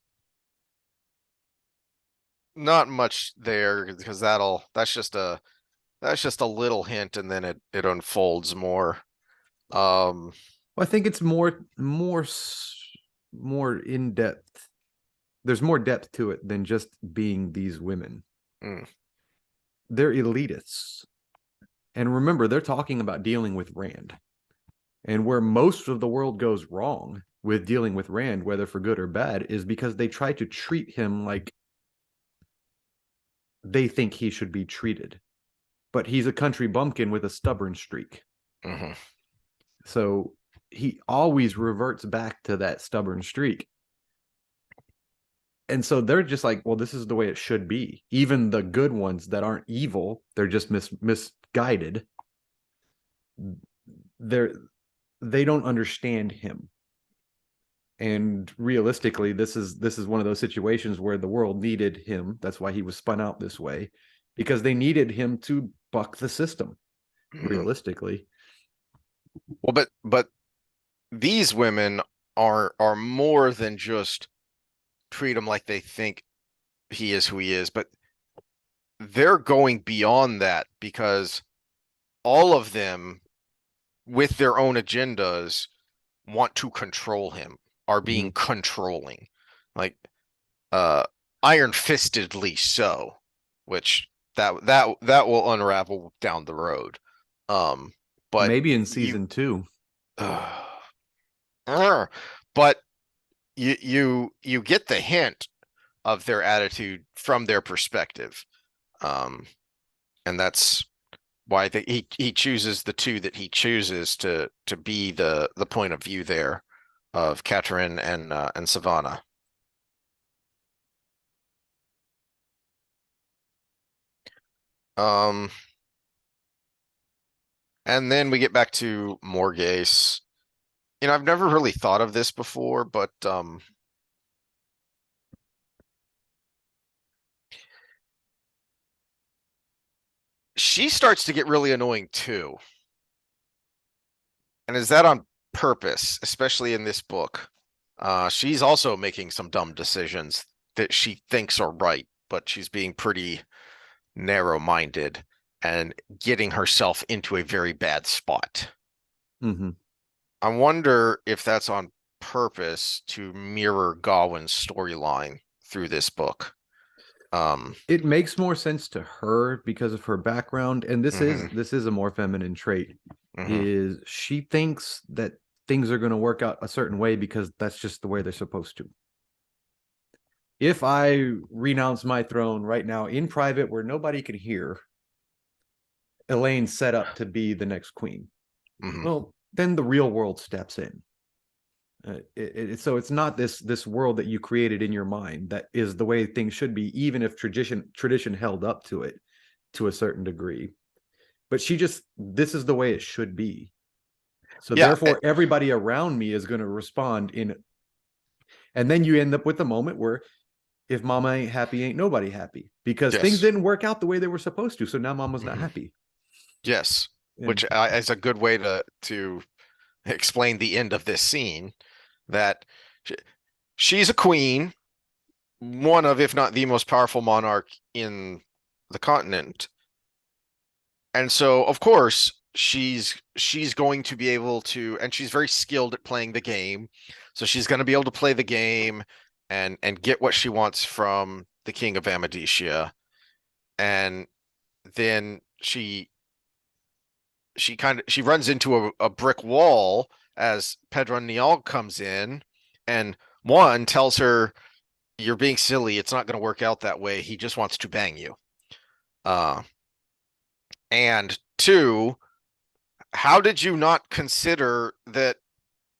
there, because that's just a little hint, and then it unfolds more. Well, I think it's more in depth. There's more depth to it than just being these women. Mm. They're elitists. And remember, they're talking about dealing with Rand. And where most of the world goes wrong with dealing with Rand, whether for good or bad, is because they try to treat him like they think he should be treated. But he's a country bumpkin with a stubborn streak. Mm-hmm. So he always reverts back to that stubborn streak. And so they're just like, well, this is the way it should be. Even the good ones that aren't evil, they're just misguided. They don't understand him. And realistically, this is one of those situations where the world needed him. That's why he was spun out this way, because they needed him to buck the system. Mm-hmm. Realistically, well, but these women are more than just treat him like they think he is who he is, but they're going beyond that, because all of them, with their own agendas, want to control him, are being controlling, like iron-fistedly so, which that will unravel down the road. But maybe in season 2. But you get the hint of their attitude from their perspective, and that's why he chooses the two that he chooses to be the point of view there of Catelyn and Savannah. And then we get back to Morgase. I've never really thought of this before, but she starts to get really annoying too. And is that on purpose, especially in this book? She's also making some dumb decisions that she thinks are right, but she's being pretty narrow-minded and getting herself into a very bad spot. Mm-hmm. I wonder if that's on purpose to mirror Gawain's storyline through this book. It makes more sense to her because of her background, and this Mm-hmm. is a more feminine trait. Mm-hmm. Is she thinks that things are going to work out a certain way because that's just the way they're supposed to. If I renounce my throne right now in private where nobody can hear, Elayne's set up to be the next queen. Mm-hmm. Well, then the real world steps in. So it's not this world that you created in your mind that is the way things should be, even if tradition held up to it to a certain degree. But this is the way it should be. So Yeah. therefore, everybody around me is going to respond in. And then you end up with the moment where if mama ain't happy, ain't nobody happy, because Yes. things didn't work out the way they were supposed to. So now mama's not happy. Yes. And, which is a good way to explain the end of this scene, that she's a queen, one of, if not the most powerful monarch in the continent. And so, of course, she's going to be able to, and she's very skilled at playing the game. So she's going to be able to play the game and get what she wants from the King of Amadicia. And then she runs into a brick wall as Pedro Nial comes in, and one tells her, "You're being silly. It's not going to work out that way. He just wants to bang you." And two, how did you not consider that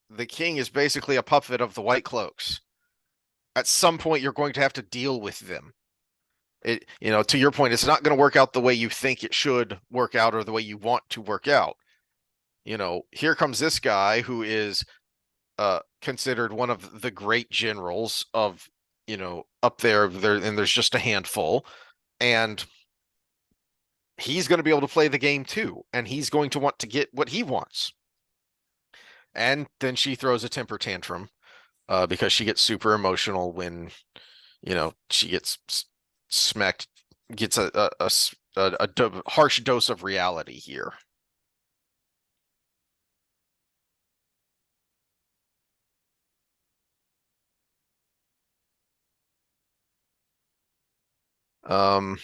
the king is basically a puppet of the White Cloaks? At some point, you're going to have to deal with them. To your point, it's not going to work out the way you think it should work out or the way you want to work out. Here comes this guy who is considered one of the great generals of, up there, and there's just a handful. And he's going to be able to play the game too, and he's going to want to get what he wants. And then she throws a temper tantrum because she gets super emotional when, she gets smacked, gets a harsh dose of reality here. Um,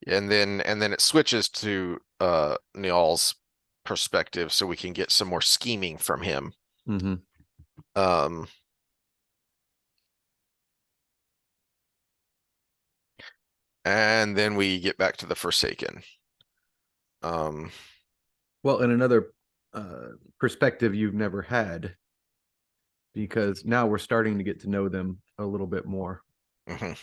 and then it switches to Niall's perspective, so we can get some more scheming from him. Mm-hmm. And then we get back to the Forsaken. Well, in another perspective you've never had, because now we're starting to get to know them a little bit more. Mm-hmm.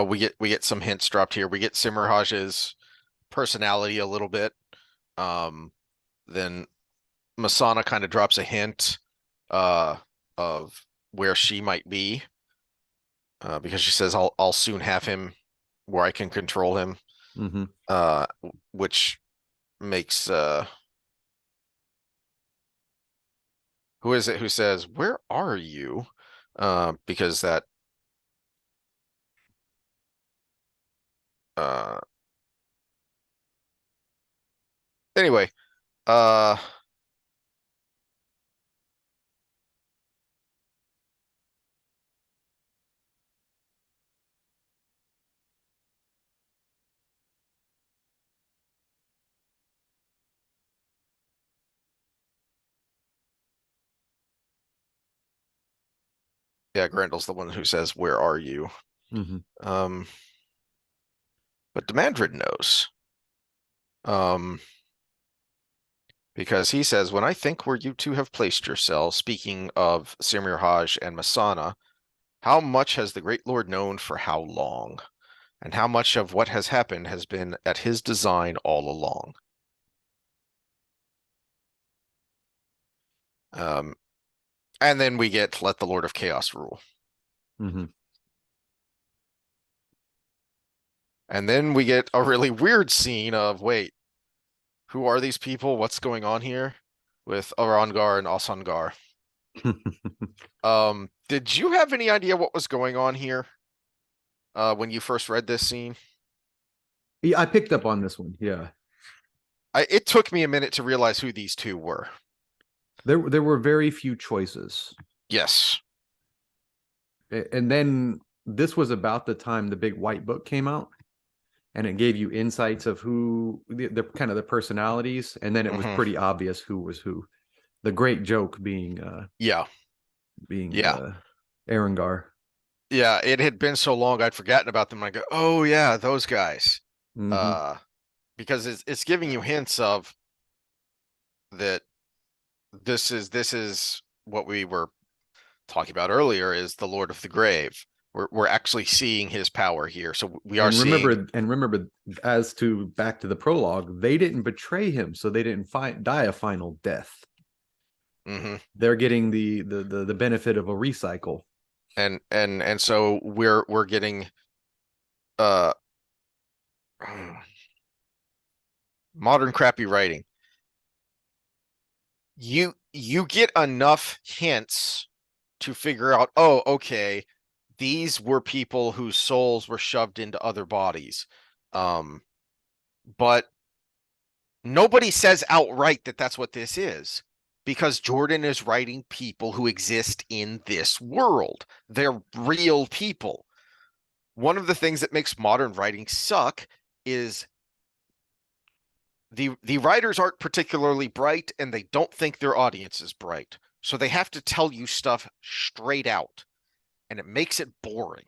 We get some hints dropped here. We get Simmerhaj's personality a little bit. Then Masana kind of drops a hint of where she might be, because she says, I'll soon have him where I can control him." Mm-hmm. Which makes who is it who says, "Where are you?" Because that uh anyway, uh yeah, Grendel's the one who says, "Where are you?" Mm-hmm. But Demandred knows. Um because he says, "When I think where you two have placed yourselves," speaking of Simmerhaj and Masana, "how much has the great lord known for how long? And how much of what has happened has been at his design all along?" And then we get "Let the Lord of Chaos rule." Mm-hmm. And then we get a really weird scene of, wait, who are these people? What's going on here with Arangar and Asangar? Did you have any idea what was going on here when you first read this scene? Yeah, I picked up on this one. Yeah, It took me a minute to realize who these two were. there were very few choices, Yes. and then this was about the time the big white book came out, and it gave you insights of who the kind of the personalities, and then it was Mm-hmm. pretty obvious who was who. The great joke being Yeah. being Yeah. Arangar. Yeah. It had been so long I'd forgotten about them. I go, oh yeah, those guys. Mm-hmm. Uh, because it's giving you hints of that this is what we were talking about earlier, is the Lord of the Grave. We're actually seeing his power here. So we are seeing. And remember, as to back to the prologue, they didn't betray him, so they didn't die a final death. Mm-hmm. They're getting the benefit of a recycle. And so we're getting uh modern crappy writing. You get enough hints to figure out, oh, okay, these were people whose souls were shoved into other bodies. But nobody says outright that that's what this is, because Jordan is writing people who exist in this world. They're real people. One of the things that makes modern writing suck is the writers aren't particularly bright, and they don't think their audience is bright. So they have to tell you stuff straight out, and it makes it boring.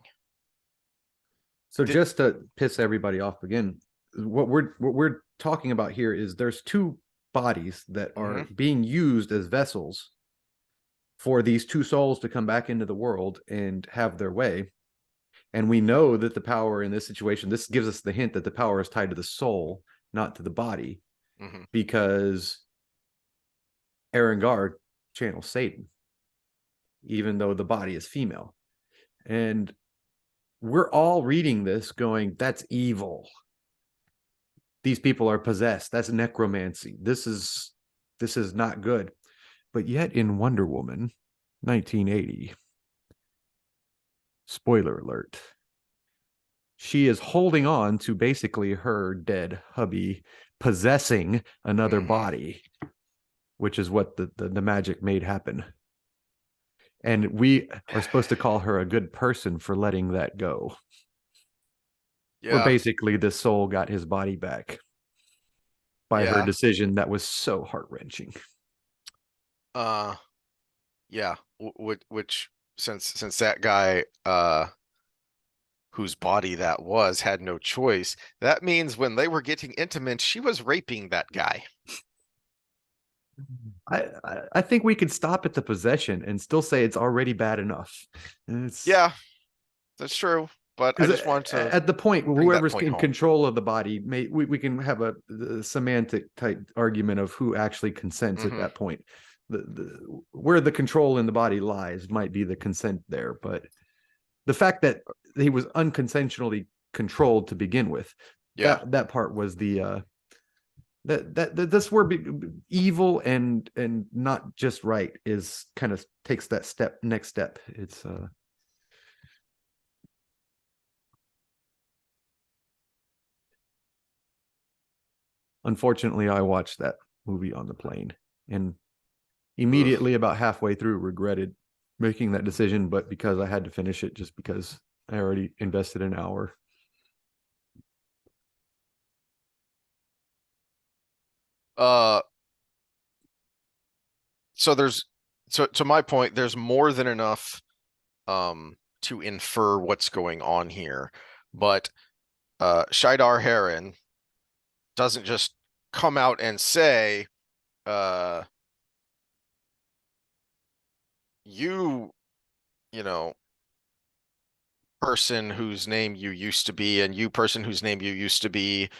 So just to piss everybody off again, what we're talking about here is there's two bodies that are Mm-hmm. being used as vessels for these two souls to come back into the world and have their way. And we know that the power in this situation, this gives us the hint that the power is tied to the soul, not to the body, Mm-hmm. because Arangar channels Satan, even though the body is female. And we're all reading this going, that's evil. These people are possessed. That's necromancy. This is not good. But yet in Wonder Woman 1980, spoiler alert, she is holding on to basically her dead hubby possessing another body, which is what the magic made happen. And we are supposed to call her a good person for letting that go. Where Yeah. basically the soul got his body back by her Yeah. decision that was so heart-wrenching. Yeah. Which since that guy whose body that was had no choice, that means when they were getting intimate, she was raping that guy. I think we could stop at the possession and still say it's already bad enough. Yeah, that's true. But I just want to at the point bring that whoever's point in home. control of the body, we can have a semantic type argument of who actually consents at that point. Where the control in the body lies might be the consent there, but the fact that he was unconsensually controlled to begin with, Yeah. that part was the that's where evil and not just right is kind of takes that next step. It's unfortunately I watched that movie on the plane and immediately about halfway through regretted making that decision, but because I had to finish it just because I already invested an hour. So to my point, there's more than enough to infer what's going on here. But Shydar Heron doesn't just come out and say, you know, person whose name you used to be, and you person whose name you used to be,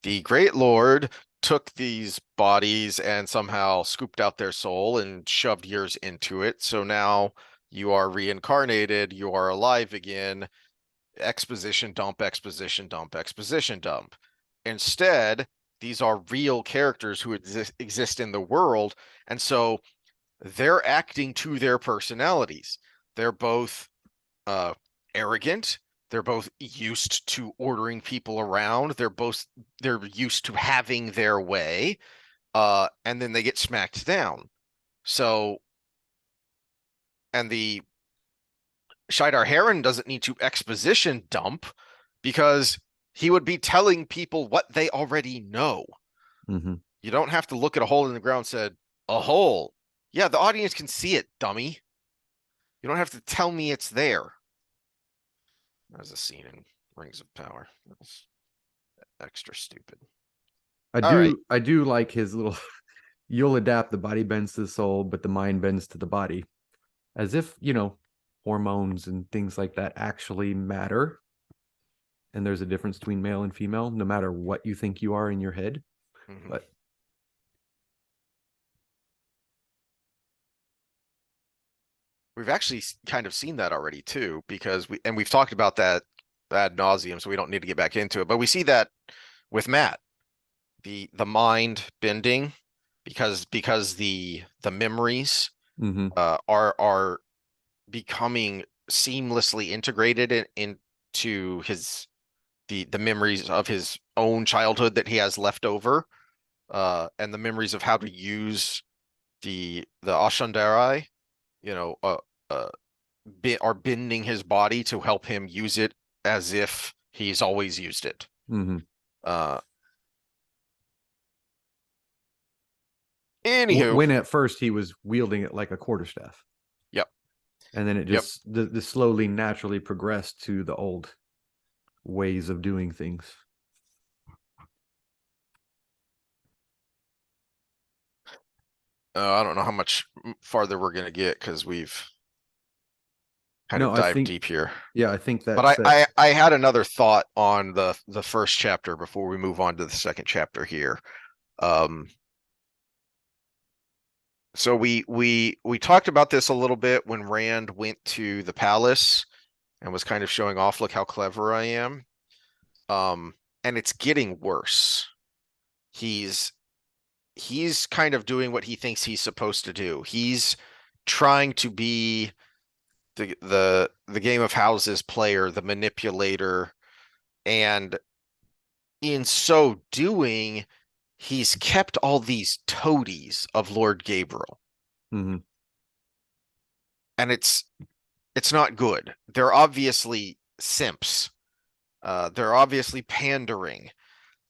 the Great Lord took these bodies and somehow scooped out their soul and shoved yours into it. So now you are reincarnated, you are alive again. Exposition dump, exposition dump, exposition dump. Instead, these are real characters who exist in the world. And so they're acting to their personalities. They're both arrogant. They're both used to ordering people around. They're used to having their way. And then they get smacked down. So, and the Shydar Heron doesn't need to exposition dump because he would be telling people what they already know. Mm-hmm. You don't have to look at a hole in the ground and said, a hole. Yeah, the audience can see it, dummy. You don't have to tell me it's there. There's a scene in Rings of Power. That's extra stupid. I do like his little you'll adapt, the body bends to the soul, but the mind bends to the body. As if, hormones and things like that actually matter. And there's a difference between male and female, no matter what you think you are in your head. But we've actually kind of seen that already too, because we've talked about that ad nauseum, so we don't need to get back into it. But we see that with Matt, the mind bending, because the memories are becoming seamlessly integrated into the memories of his own childhood that he has left over, and the memories of how to use the Ashandarai, are bending his body to help him use it as if he's always used it. Anywho, when at first he was wielding it like a quarterstaff. Yep. And then it just the slowly naturally progressed to the old ways of doing things. I don't know how much farther we're gonna get because we've kind of dived deep here. Yeah, I think that. But I had another thought on the first chapter before we move on to the second chapter here. So we talked about this a little bit when Rand went to the palace and was kind of showing off, look how clever I am. And it's getting worse. He's kind of doing what he thinks he's supposed to do. He's trying to be the game of houses player, the manipulator, and in so doing, he's kept all these toadies of Lord Gabriel. Mm-hmm. And it's not good. They're obviously simps. They're obviously pandering.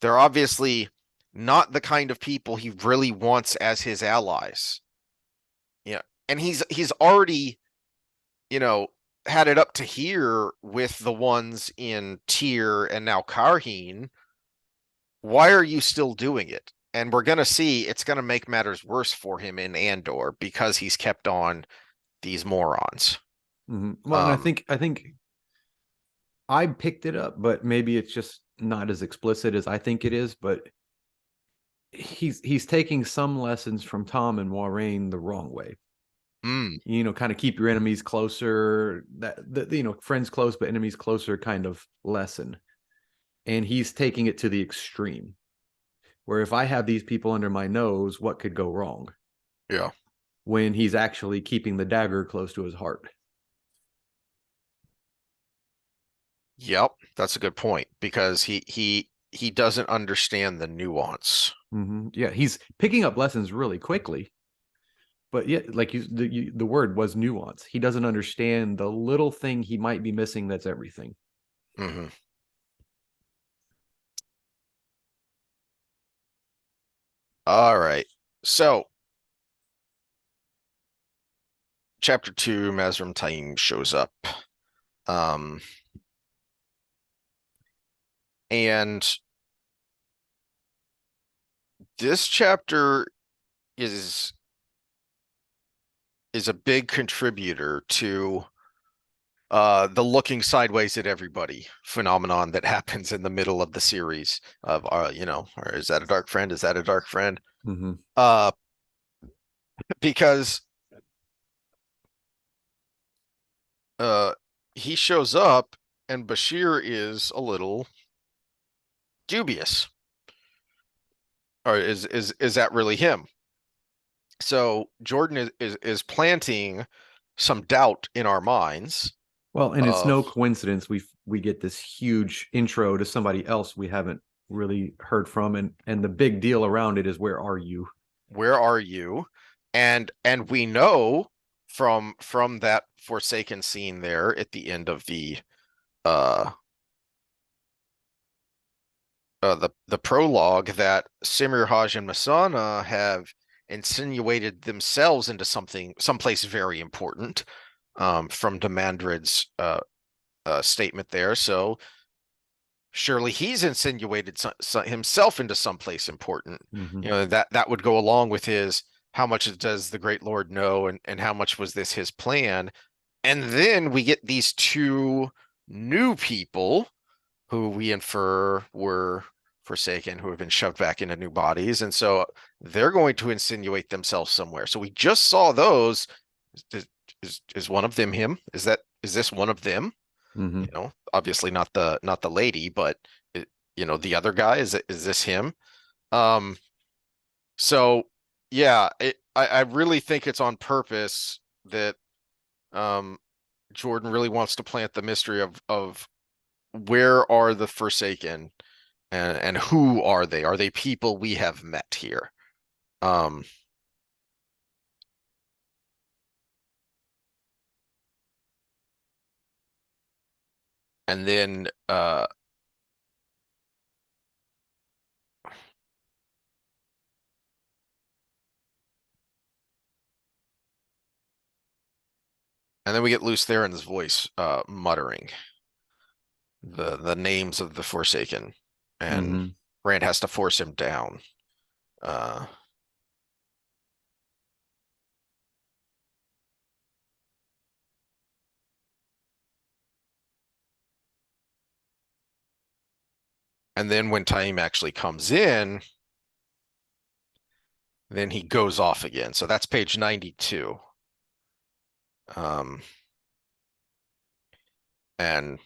They're obviously not the kind of people he really wants as his allies. Yeah. And he's already, had it up to here with the ones in Tyr and now Karheen. Why are you still doing it? And we're gonna see it's gonna make matters worse for him in Andor because he's kept on these morons. Mm-hmm. Well, and I think I picked it up, but maybe it's just not as explicit as I think it is. But he's taking some lessons from Tom and Moiraine the wrong way. Kind of keep your enemies closer. That friends close but enemies closer kind of lesson, and he's taking it to the extreme. Where if I have these people under my nose, what could go wrong? Yeah. When he's actually keeping the dagger close to his heart. Yep, that's a good point because he doesn't understand the nuance. Mm-hmm. Yeah, he's picking up lessons really quickly, but yet, like the word was nuance. He doesn't understand the little thing he might be missing. That's everything. Mm-hmm. All right, so chapter 2, Mazrim Taim shows up, and this chapter is a big contributor to the looking sideways at everybody phenomenon that happens in the middle of the series of or is that a dark friend? Is that a dark friend? Mm-hmm. Because he shows up and Bashere is a little dubious. Or is that really him? So Jordan is planting some doubt in our minds. Well, and it's no coincidence we get this huge intro to somebody else we haven't really heard from, and the big deal around it is where are you? Where are you? And we know from that Forsaken scene there at the end of the the prologue that Simir, Haj, and Masana have insinuated themselves into someplace very important, from Demandred's statement there. So surely he's insinuated himself into someplace important. Mm-hmm. That would go along with his how much does the Great Lord know, and how much was this his plan? And then we get these two new people who we infer were Forsaken, who have been shoved back into new bodies, and so they're going to insinuate themselves somewhere. So we just saw those. Is one of them him? Is this one of them? Mm-hmm. Obviously not the lady, but the other guy, is this him? Um, so yeah, I really think it's on purpose that Jordan really wants to plant the mystery of where are the Forsaken, and who are they? Are they people we have met here? Um, and then we get Lews Therin's voice muttering the names of the Forsaken, and Mm-hmm. Rand has to force him down. Uh, and then when Taim actually comes in, then he goes off again. So that's page 92. And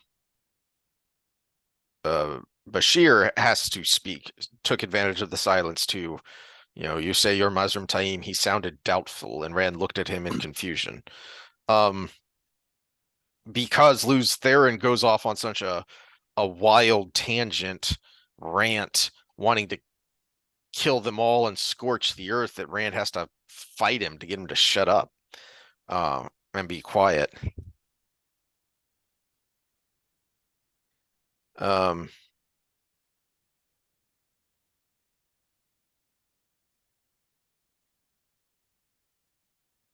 Bashere has to speak, took advantage of the silence to, you say you're Mazrim Taim. He sounded doubtful, and Rand looked at him in confusion. Because Luz Theron goes off on such a wild tangent rant, wanting to kill them all and scorch the earth, that Rand has to fight him to get him to shut up and be quiet.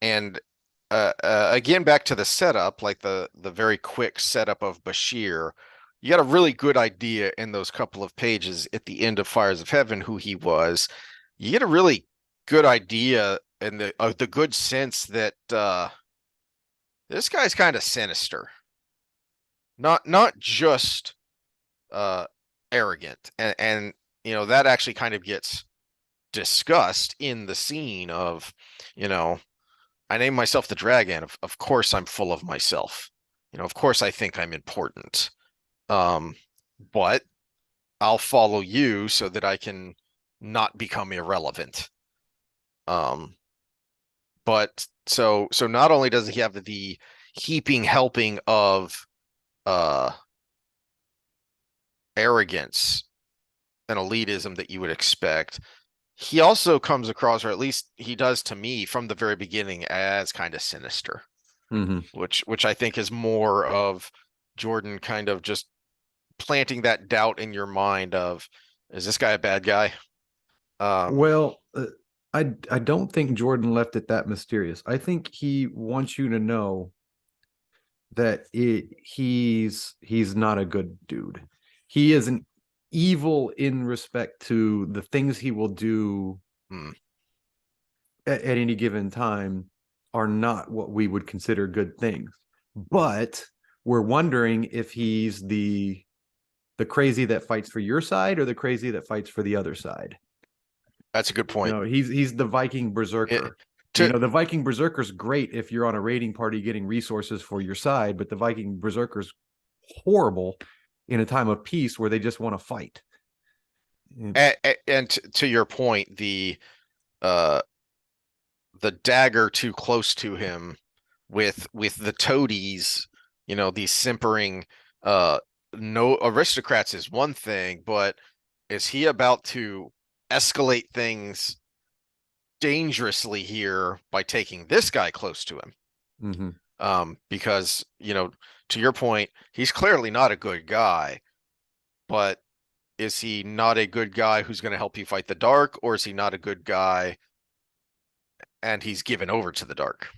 And again, back to the setup, like the very quick setup of Bashere, you got a really good idea in those couple of pages at the end of Fires of Heaven who he was. You get a really good idea in the good sense that this guy's kind of sinister, not just arrogant, and that actually kind of gets discussed in the scene of, I name myself the dragon. Of course I'm full of myself. Of course I think I'm important. But I'll follow you so that I can not become irrelevant. But so not only does he have the heaping helping of arrogance and elitism that you would expect, he also comes across, or at least he does to me from the very beginning, as kind of sinister. Which I think is more of Jordan kind of just planting that doubt in your mind of, is this guy a bad guy? Well, I don't think Jordan left it that mysterious. I think he wants you to know that he's not a good dude. He is an evil in respect to the things he will do at any given time are not what we would consider good things. But we're wondering if he's the crazy that fights for your side or the crazy that fights for the other side. That's a good point. He's the Viking berserker. The Viking berserker's great if you're on a raiding party getting resources for your side, but the Viking berserker's horrible in a time of peace where they just want to fight. And to your point, the dagger too close to him with the toadies, these simpering no aristocrats is one thing, but is he about to escalate things dangerously here by taking this guy close to him? Because, to your point, he's clearly not a good guy, but is he not a good guy who's going to help you fight the dark, or is he not a good guy and he's given over to the dark?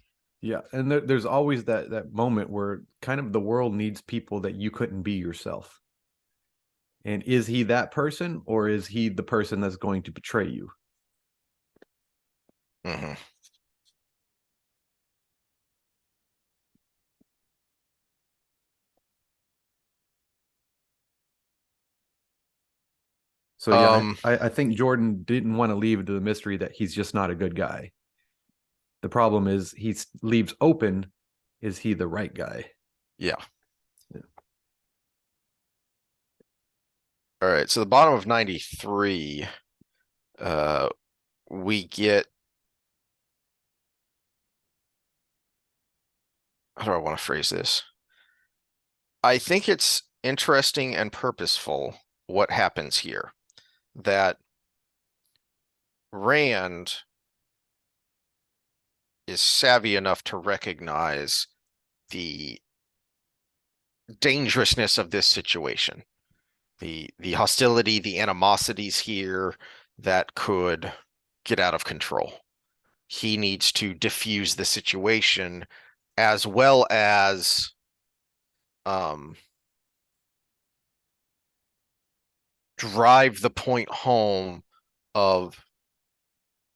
Yeah, and there's always that moment where kind of the world needs people that you couldn't be yourself. And is he that person, or is he the person that's going to betray you? So yeah, I think Jordan didn't want to leave it to the mystery that he's just not a good guy. The problem is he leaves open, is he the right guy? Yeah. All right, so the bottom of 93, we get, how do I want to phrase this? I think it's interesting and purposeful what happens here, that Rand is savvy enough to recognize the dangerousness of this situation, the hostility, the animosities here that could get out of control. He needs to diffuse the situation, as well as drive the point home of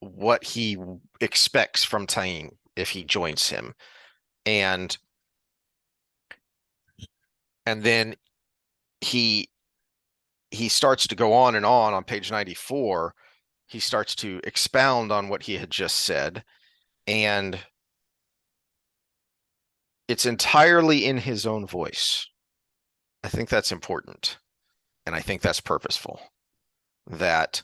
what he expects from Taim if he joins him. And then he starts to go on and on page 94. He starts to expound on what he had just said, and it's entirely in his own voice. I think that's important, and I think that's purposeful. That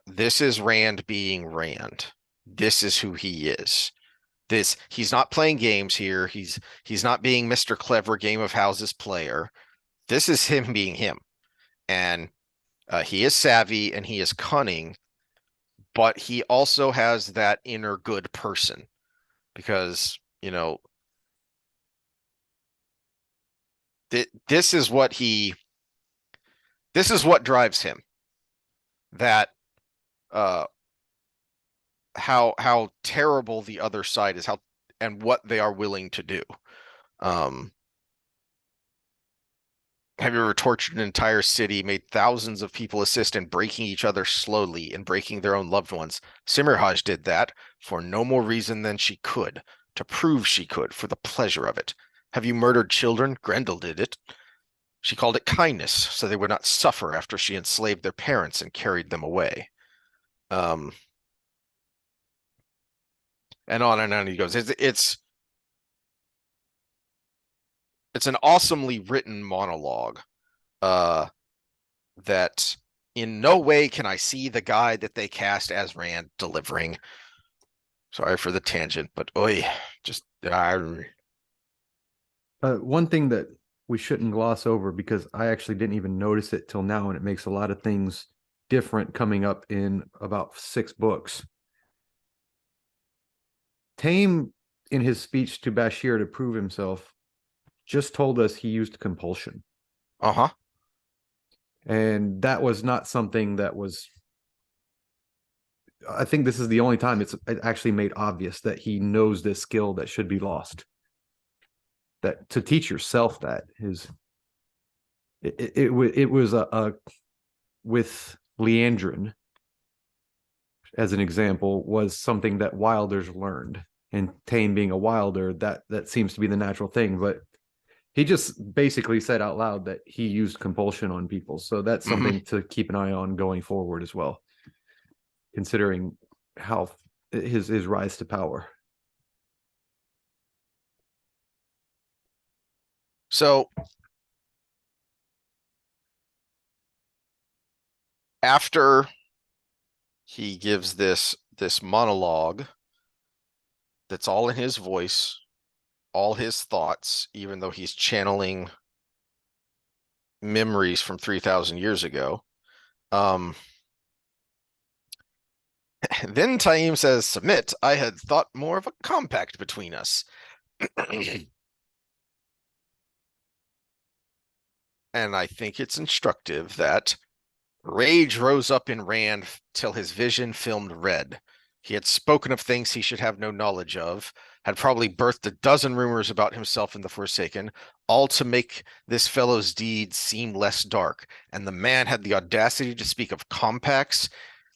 this is Rand being Rand. This is who he is. He's not playing games here. He's not being Mr. Clever Game of Houses player. This is him being him. And he is savvy and he is cunning, but he also has that inner good person because, this is what drives him. That how terrible the other side is, and what they are willing to do. Have you ever tortured an entire city, made thousands of people assist in breaking each other slowly and breaking their own loved ones? Simmerhaj did that for no more reason than she could, to prove she could, for the pleasure of it. Have you murdered children? Grendel did it. She called it kindness, so they would not suffer after she enslaved their parents and carried them away. And on he goes. It's an awesomely written monologue. That in no way can I see the guy that they cast as Rand delivering. Sorry for the tangent, but just one thing that we shouldn't gloss over, because I actually didn't even notice it till now, and it makes a lot of things different coming up in about 6 books. Taim, in his speech to Bashere to prove himself, just told us he used compulsion. Uh-huh. And that was not something that was, I think this is the only time it's actually made obvious that he knows this skill that should be lost. That to teach yourself that is, it was a with Leandrin as an example, was something that Wilders learned, and Taim being a Wilder, that seems to be the natural thing. But he just basically said out loud that he used compulsion on people. So that's something to keep an eye on going forward as well, considering how his rise to power. So after he gives this monologue that's all in his voice, all his thoughts, even though he's channeling memories from 3,000 years ago. Then Taim says, "Submit, I had thought more of a compact between us." And I think it's instructive that rage rose up in Rand till his vision filmed red. He had spoken of things he should have no knowledge of, had probably birthed a dozen rumors about himself in the Forsaken, all to make this fellow's deeds seem less dark. And the man had the audacity to speak of compacts.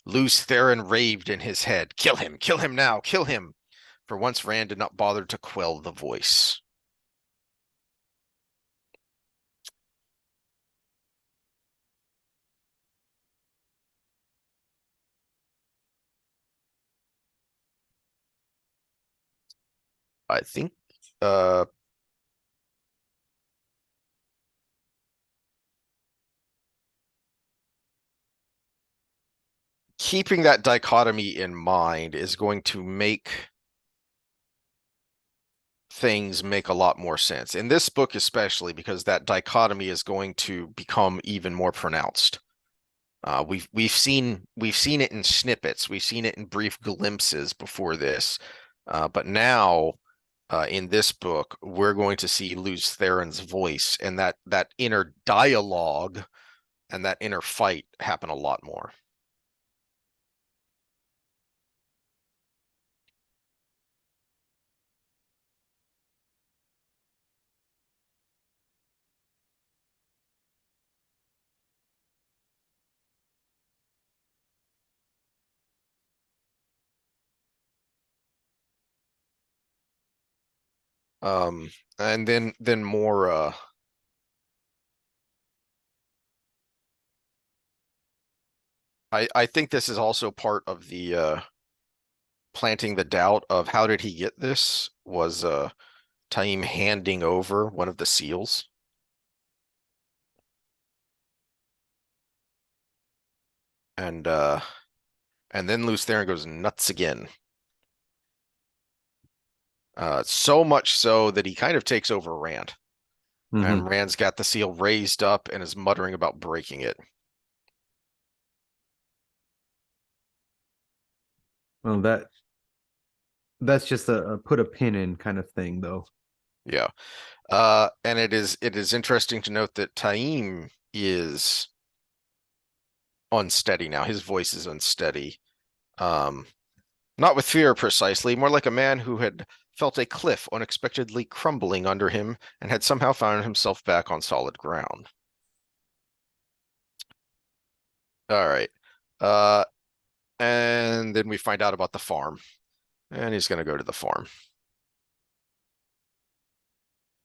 Lews Therin raved in his head. Kill him now, kill him. For once Rand did not bother to quell the voice. I think keeping that dichotomy in mind is going to make things make a lot more sense in this book, especially because that dichotomy is going to become even more pronounced. We've seen it in snippets, we've seen it in brief glimpses before this, but now in this book we're going to see Lews Therin's voice, and that inner dialogue and that inner fight happen a lot more. And then more I think this is also part of the planting the doubt of how did he get this, was Taim handing over one of the seals. And then Lews Therin goes nuts again. So much so that he kind of takes over Rand. And Rand's got the seal raised up and is muttering about breaking it. Well, that's just a put a pin in kind of thing, though. Yeah. And it is interesting to note that Taim is unsteady now. His voice is unsteady. Not with fear precisely, more like a man who had felt a cliff unexpectedly crumbling under him and had somehow found himself back on solid ground. All right. And then we find out about the farm. And he's going to go to the farm.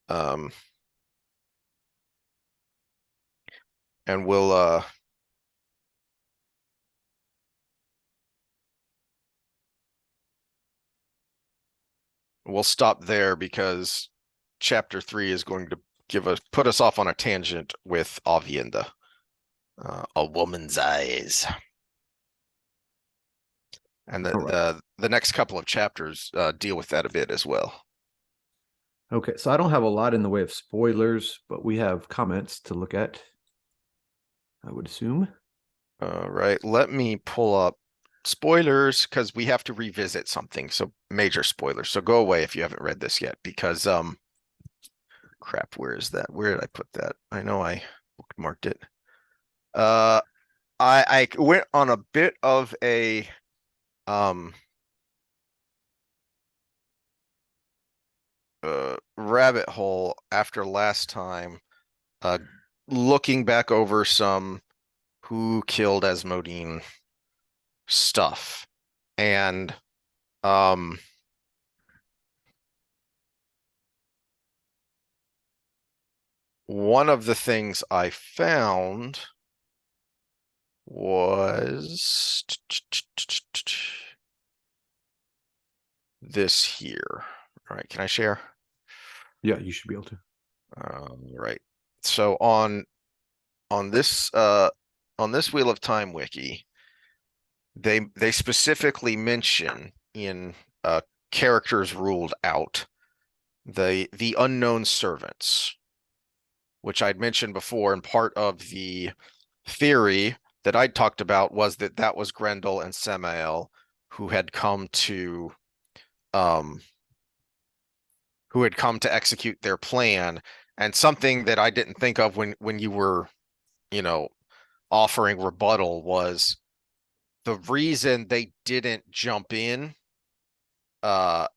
And we'll stop there because chapter 3 is going to put us off on a tangent with Avienda. A woman's eyes. And the next couple of chapters deal with that a bit as well. Okay, so I don't have a lot in the way of spoilers, but we have comments to look at, I would assume. All right, let me pull up spoilers because we have to revisit something. So major spoilers. So go away if you haven't read this yet because crap, where is that? Where did I put that? I know I bookmarked it. I went on a bit of a rabbit hole after last time, looking back over some who killed Asmodine stuff. And one of the things I found was this here. All right, can I share? Yeah, you should be able to. Right. So on this Wheel of Time wiki, they specifically mention in characters ruled out the unknown servants, which I'd mentioned before, and part of the theory that I'd talked about was that was Grendel and Samael who had come to execute their plan. And something that I didn't think of when you were, offering rebuttal was the reason they didn't jump in. The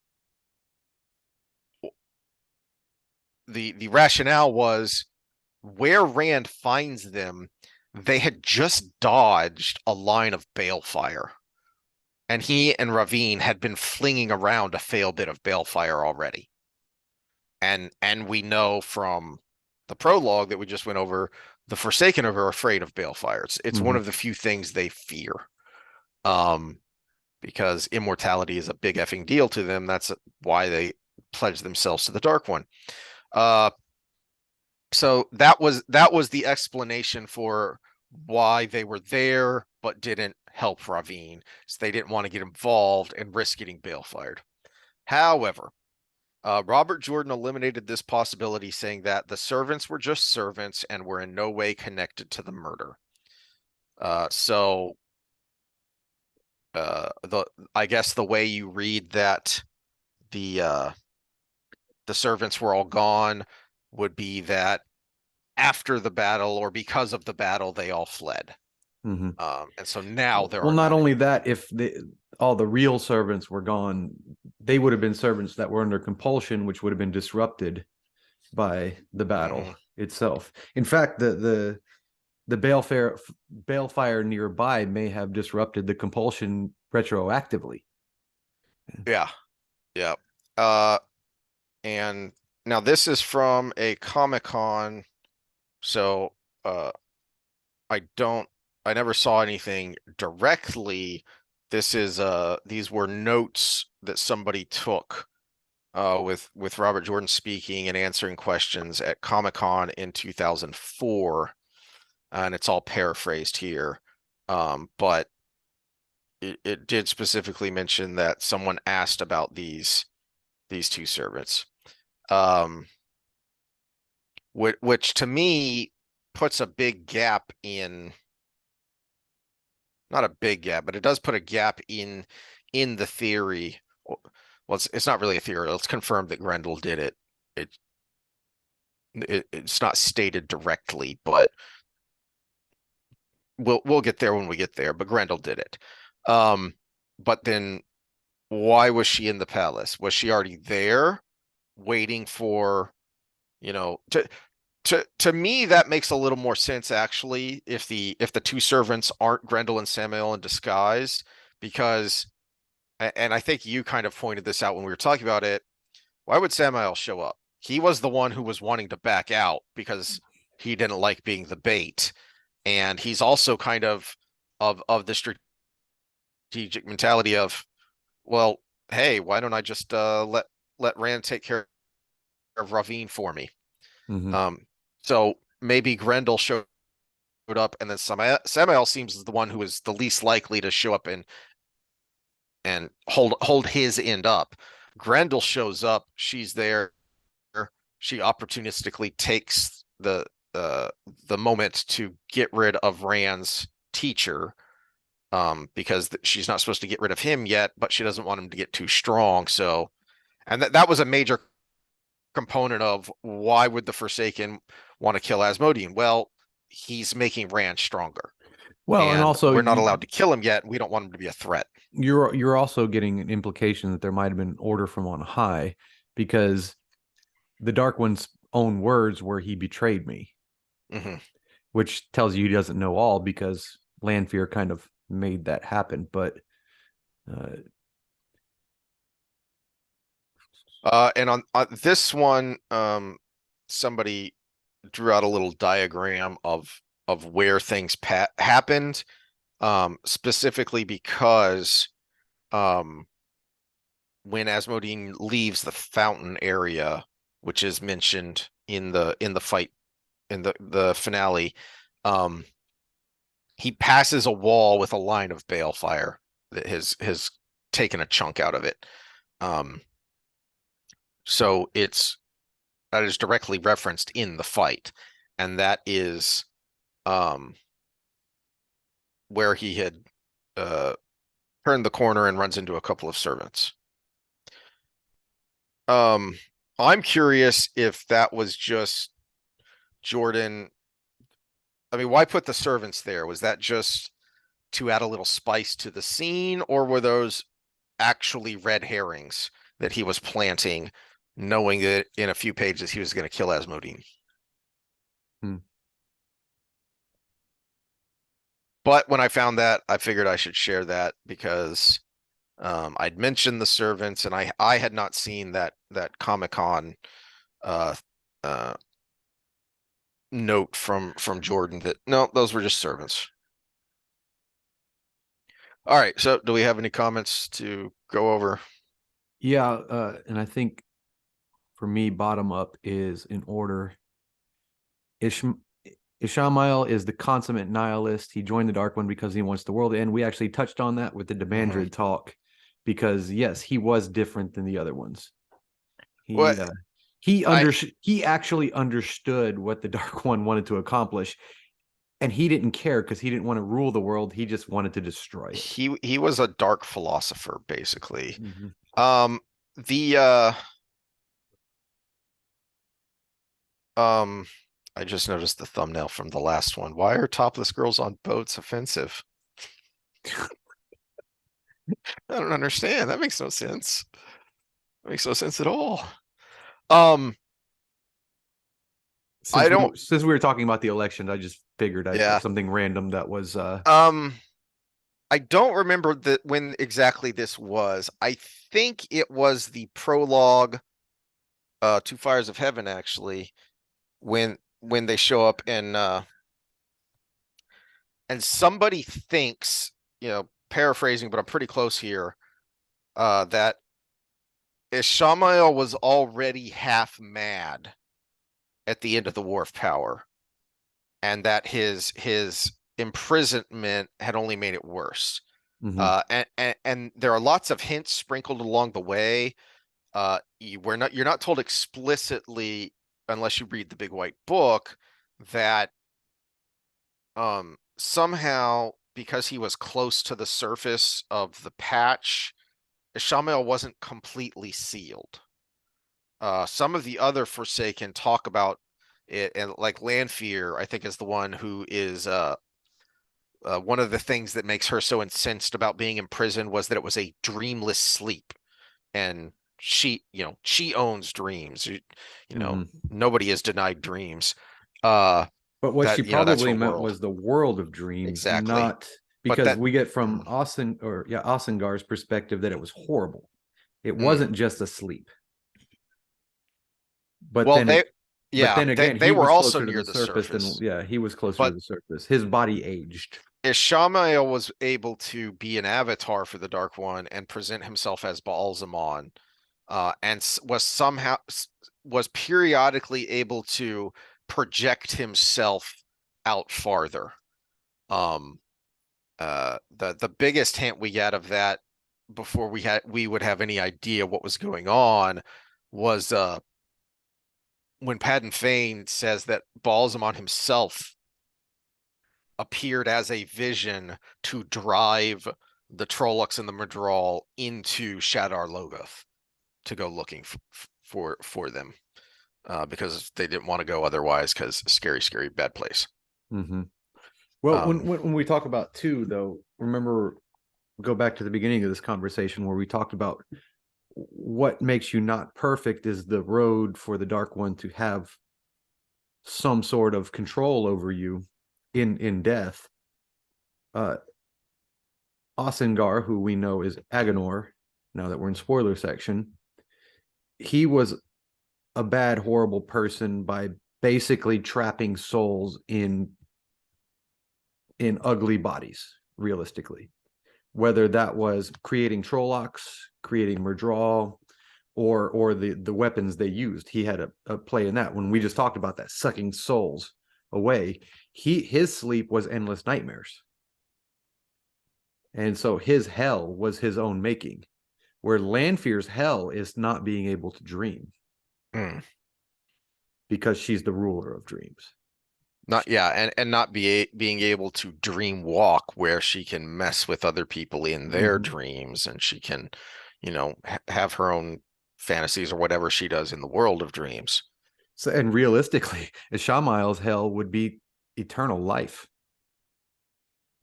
rationale was where Rand finds them, they had just dodged a line of balefire. And he and Ravine had been flinging around a fail bit of balefire already. And we know from the prologue that we just went over, the Forsaken are afraid of balefire. It's one of the few things they fear. Because immortality is a big effing deal to them. That's why they pledge themselves to the Dark One. So that was the explanation for why they were there but didn't help Ravine. So they didn't want to get involved and risk getting balefired. However, Robert Jordan eliminated this possibility, saying that the servants were just servants and were in no way connected to the murder. I guess the way you read that the servants were all gone would be that after the battle or because of the battle, they all fled. And so now there are not only that, if all the real servants were gone, they would have been servants that were under compulsion, which would have been disrupted by the battle itself. In fact, the balefire nearby may have disrupted the compulsion retroactively. Yeah. And now this is from a Comic-Con, so I never saw anything directly. These were notes that somebody took with Robert Jordan speaking and answering questions at Comic-Con in 2004, and it's all paraphrased here. But it did specifically mention that someone asked about these two servants. Which to me puts a big gap in, not a big gap, but it does put a gap in the theory. Well, it's not really a theory. It's confirmed that Grendel did it. It's not stated directly, but we'll get there when we get there. But Grendel did it. But then why was she in the palace? Was she already there, waiting for, to me that makes a little more sense actually if the two servants aren't Grendel and Samael in disguise, because, and I think you kind of pointed this out when we were talking about it. Why would Samael show up? He was the one who was wanting to back out because he didn't like being the bait, and he's also kind of the strategic mentality of, well, hey, why don't I just let Rand take care of Ravine for me? So maybe Grendel showed up, and then Samael seems the one who is the least likely to show up and hold his end up. Grendel shows up, she's there, she opportunistically takes the moment to get rid of Rand's teacher, because she's not supposed to get rid of him yet, but she doesn't want him to get too strong. So, and that was a major component of why would the Forsaken want to kill Asmodean? Well, he's making Rand stronger. Well, and also we're not allowed to kill him yet. We don't want him to be a threat. You're also getting an implication that there might have been an order from on high, because the Dark One's own words were, he betrayed me, which tells you he doesn't know all, because Lanfear kind of made that happen. But and on this one, somebody drew out a little diagram of where things happened, specifically because when Asmodean leaves the fountain area, which is mentioned in the fight in the finale, he passes a wall with a line of balefire that has taken a chunk out of it. So that is directly referenced in the fight, and that is where he had turned the corner and runs into a couple of servants. I'm curious if that was just Jordan. I mean, why put the servants there? Was that just to add a little spice to the scene, or were those actually red herrings that he was planting, knowing that in a few pages he was going to kill Asmodean? But when I found that, I figured I should share that, because I'd mentioned the servants, and I had not seen that Comic-Con note from Jordan that no, those were just servants. All right, so do we have any comments to go over? Yeah, and I think for me, bottom up is in order. Ishamael is the consummate nihilist. He joined the Dark One because he wants the world to end. We actually touched on that with the Demandred talk, because yes, he was different than the other ones. He actually understood what the Dark One wanted to accomplish, and he didn't care because he didn't want to rule the world. He just wanted to destroy it. He was a dark philosopher, basically. I just noticed the thumbnail from the last one. Why are topless girls on boats offensive? I don't understand. That makes no sense. That makes no sense at all. Since we were talking about the election, I just figured I'd put something random that was I don't remember when exactly this was. I think it was the prologue to Fires of Heaven, actually, when they show up, and somebody thinks, paraphrasing, but I'm pretty close here, that Ishamael was already half mad at the end of the War of Power, and that his imprisonment had only made it worse. And there are lots of hints sprinkled along the way. You're not told explicitly, unless you read the Big White Book, that somehow, because he was close to the surface of the patch, Ishamael wasn't completely sealed. Some of the other Forsaken talk about it, and like Lanfear, I think, is the one who is one of the things that makes her so incensed about being in prison was that it was a dreamless sleep, and she owns dreams. Nobody is denied dreams. But what That she that's probably her meant world. was the world of dreams, Exactly. not But because that we get from Asengar's perspective that it was horrible. It mm. wasn't just a sleep. But well, then again, they he were was also closer to near the the surface surface. than he was closer to But the surface. His body aged. Ishamael was able to be an avatar for the Dark One and present himself as Baalzamon, and was periodically able to project himself out farther. The biggest hint we get of that before we would have any idea what was going on was when Padden Fane says that Baalzamon himself appeared as a vision to drive the Trollocs and the Mordor into Shadar Logoth to go looking for them, because they didn't want to go otherwise, because scary bad place. Well, when we talk about two, though, remember, go back to the beginning of this conversation where we talked about what makes you not perfect is the road for the Dark One to have some sort of control over you in death. Asengar, who we know is Agonor, now that we're in spoiler section, he was a bad, horrible person by basically trapping souls in ugly bodies, realistically. Whether that was creating Trollocs, creating Mordor, or the weapons they used. He had a play in that. When we just talked about that, sucking souls away, his sleep was endless nightmares. And so his hell was his own making, where Lanfear's hell is not being able to dream. Because she's the ruler of dreams. And not being able to dream walk, where she can mess with other people in their dreams, and she can, have her own fantasies or whatever she does in the world of dreams. So, and realistically, Ishamael's hell would be eternal life.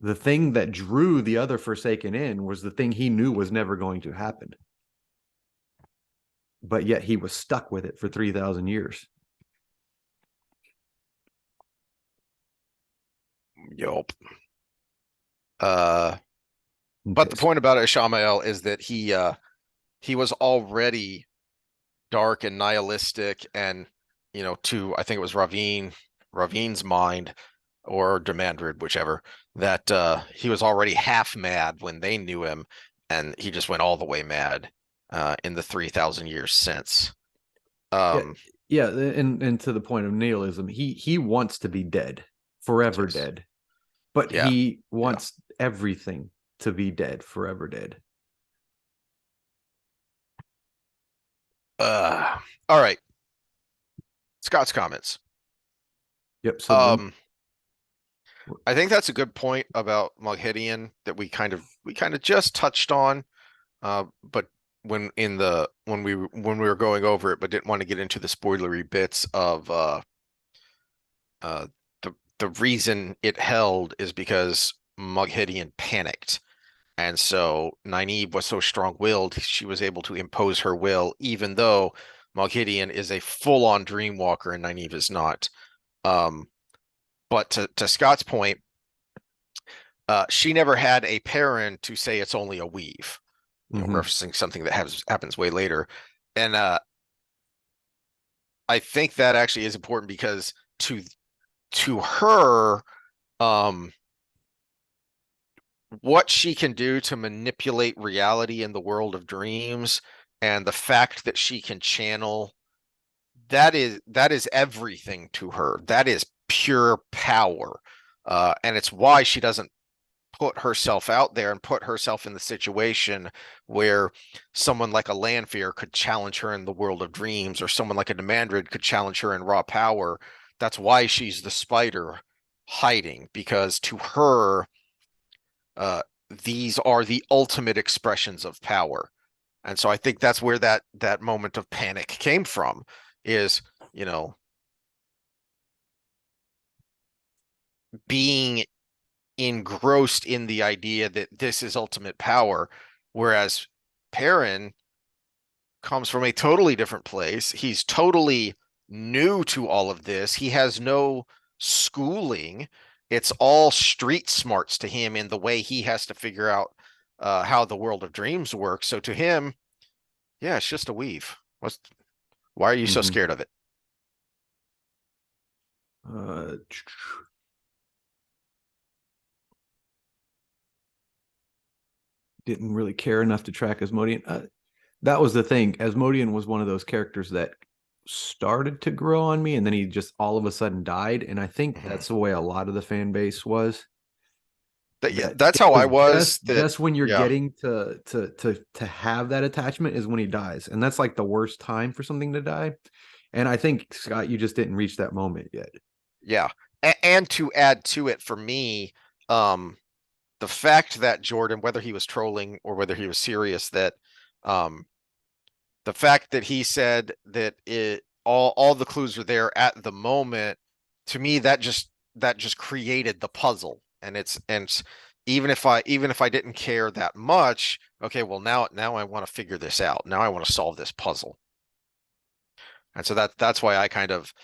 The thing that drew the other Forsaken in was the thing he knew was never going to happen. But yet he was stuck with it for 3,000 years. Yup. But the point about Ishamael is that he was already dark and nihilistic, and I think it was Raveen's mind, or Demandred, whichever, that he was already half mad when they knew him, and he just went all the way mad in the 3,000 years since. And to the point of nihilism, he wants to be dead, forever dead, but he wants everything to be dead, forever dead. All right. Scott's comments. Yep. So I think that's a good point about Moghidian that we kind of just touched on, but when we were going over it, but didn't want to get into the spoilery bits of the reason it held is because Moghidian panicked. And so Nyneave was so strong-willed, she was able to impose her will, even though Moghidian is a full-on dreamwalker and Nyneave is not. But to Scott's point, she never had a parent to say it's only a weave, referencing something that happens way later. And I think that actually is important, because to her, what she can do to manipulate reality in the world of dreams and the fact that she can channel, that is everything to her. That is pure power. And it's why she doesn't put herself out there and put herself in the situation where someone like a Lanfear could challenge her in the world of dreams, or someone like a Demandred could challenge her in raw power. That's why she's the spider hiding, because to her, these are the ultimate expressions of power. And so I think that's where that moment of panic came from, is, being engrossed in the idea that this is ultimate power, whereas Perrin comes from a totally different place. He's totally new to all of this. He has no schooling. It's all street smarts to him in the way he has to figure out how the world of dreams works. So to him, yeah, it's just a weave. Why are you so scared of it? Didn't really care enough to track Asmodean. That was the thing. Asmodean was one of those characters that started to grow on me, and then he just all of a sudden died. And I think that's the way a lot of the fan base was. That's how I was. Just when you're getting to have that attachment is when he dies, and that's like the worst time for something to die. And I think, Scott, you just didn't reach that moment yet. Yeah, and to add to it, for me, the fact that Jordan, whether he was trolling or whether he was serious, that the fact that he said that all the clues are there at the moment, to me that just created the puzzle. And even if I didn't care that much, okay, well now I want to figure this out. Now I want to solve this puzzle. And so that's why I kind of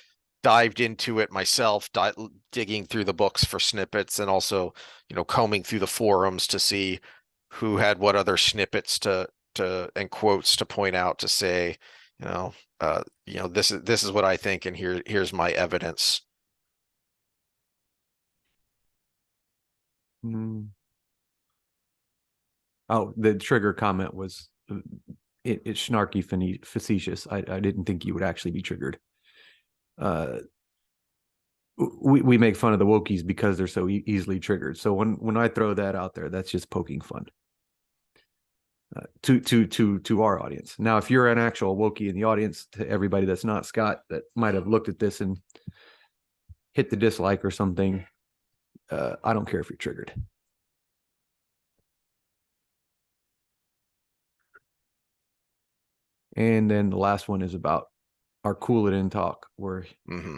dived into it myself, digging through the books for snippets, and also, combing through the forums to see who had what other snippets and quotes to point out, to say, this is what I think, and here's my evidence. Oh, the trigger comment was it's snarky, facetious. I didn't think you would actually be triggered. We make fun of the Wokies because they're so easily triggered. So when I throw that out there, that's just poking fun to our audience. Now, if you're an actual Wokey in the audience, to everybody that's not Scott, that might have looked at this and hit the dislike or something, I don't care if you're triggered. And then the last one is about our cool it in talk, where it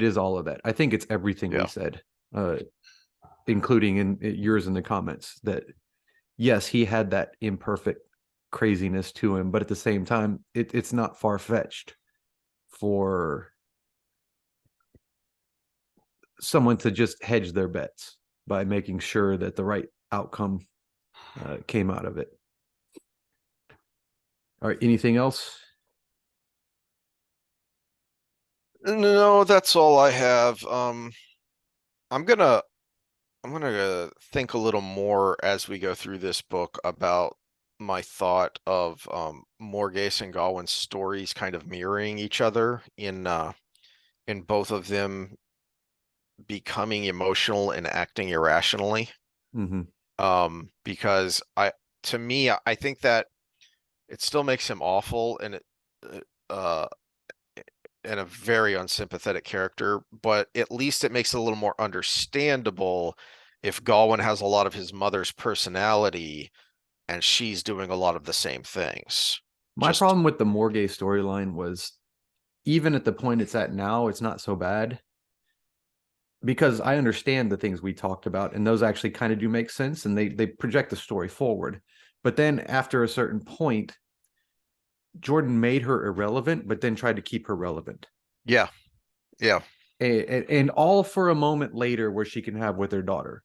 is all of that. I think it's everything we said, including in yours in the comments, that yes, he had that imperfect craziness to him, but at the same time, it's not far-fetched for someone to just hedge their bets by making sure that the right outcome came out of it. All right, anything else? No, that's all I have. I'm gonna think a little more as we go through this book about my thought of Morgase and Gawain's stories kind of mirroring each other in both of them becoming emotional and acting irrationally. Because to me, I think that it still makes him awful and a very unsympathetic character, but at least it makes it a little more understandable if Gawain has a lot of his mother's personality and she's doing a lot of the same things. My problem with the Morgase storyline was, even at the point it's at now, it's not so bad, because I understand the things we talked about, and those actually kind of do make sense, and they project the story forward. But then after a certain point, Jordan made her irrelevant, but then tried to keep her relevant. Yeah. And all for a moment later where she can have with her daughter.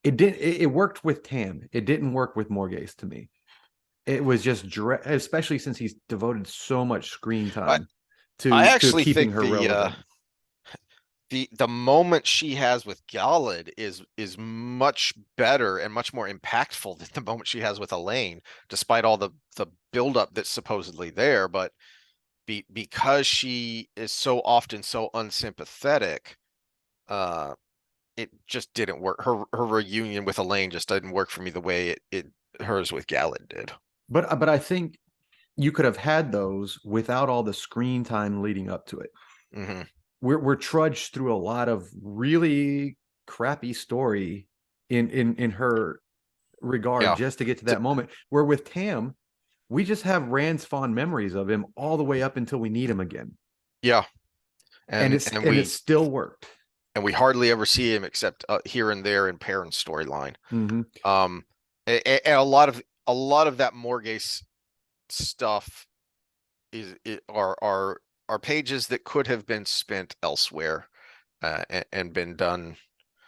It worked with Tam. It didn't work with Morgase to me. It was just, especially since he's devoted so much screen time to keeping her relevant. the moment she has with Galad is much better and much more impactful than the moment she has with Elayne, despite all the buildup that's supposedly there. But because she is so often so unsympathetic, it just didn't work. Her reunion with Elayne just didn't work for me the way it hers with Galad did. But I think you could have had those without all the screen time leading up to it. Mm-hmm. We're trudged through a lot of really crappy story in her regard Yeah. just to get to that moment. Where with Tam, we just have Rand's fond memories of him all the way up until we need him again. Yeah. And it still worked. And we hardly ever see him except here and there in Perrin's storyline. Mm-hmm. And a lot of that Morgase stuff are pages that could have been spent elsewhere and been done.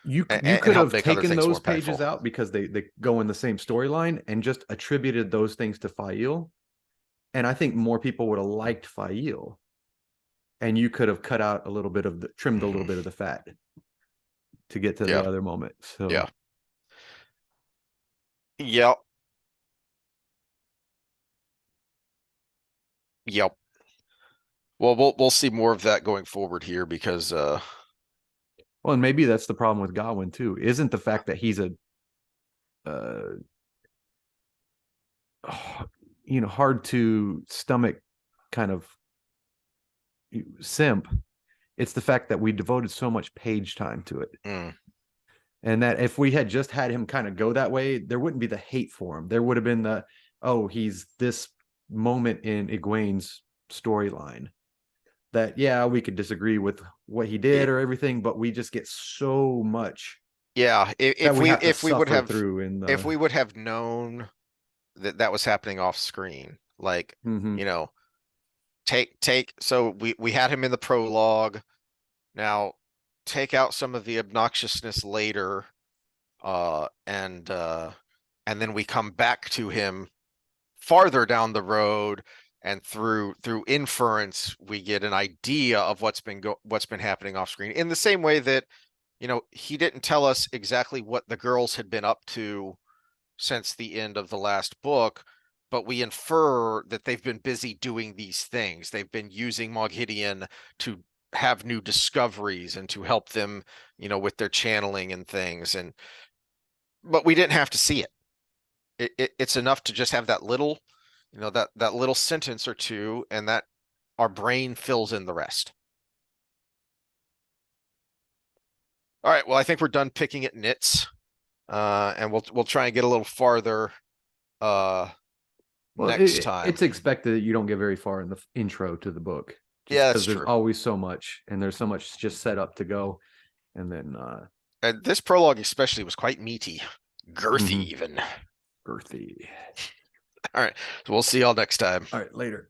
You and could have make other taken things those more pages impactful. out because they go in the same storyline and just attributed those things to Fail. And I think more people would have liked Fail. And you could have cut out a little bit of trimmed a little bit of the fat to get to the other moment. So yeah. Yep. Yep. Well, we'll see more of that going forward here because well, and maybe that's the problem with Godwin too. Isn't the fact that he's a hard to stomach kind of simp. It's the fact that we devoted so much page time to it. And that if we had just had him kind of go that way, there wouldn't be the hate for him. There would have been the, oh, he's this moment in Egwene's storyline that, yeah, we could disagree with what he did or everything, but we just get so much. Yeah. If we would have known that was happening off screen, like, so we had him in the prologue. Now take out some of the obnoxiousness later, and then we come back to him farther down the road, and through inference we get an idea of what's been happening off screen, in the same way that he didn't tell us exactly what the girls had been up to since the end of the last book, but we infer that they've been busy doing these things. They've been using Moghidian to have new discoveries and to help them, with their channeling and things. But we didn't have to see it. It's enough to just have that little, that little sentence or two, and that our brain fills in the rest. All right. Well, I think we're done picking at nits. And we'll try and get a little farther next time. It's expected that you don't get very far in the intro to the book. Yeah, because there's always so much, and there's so much just set up to go. And then and this prologue especially was quite meaty, girthy even. Girthy. All right. So we'll see y'all next time. All right, later.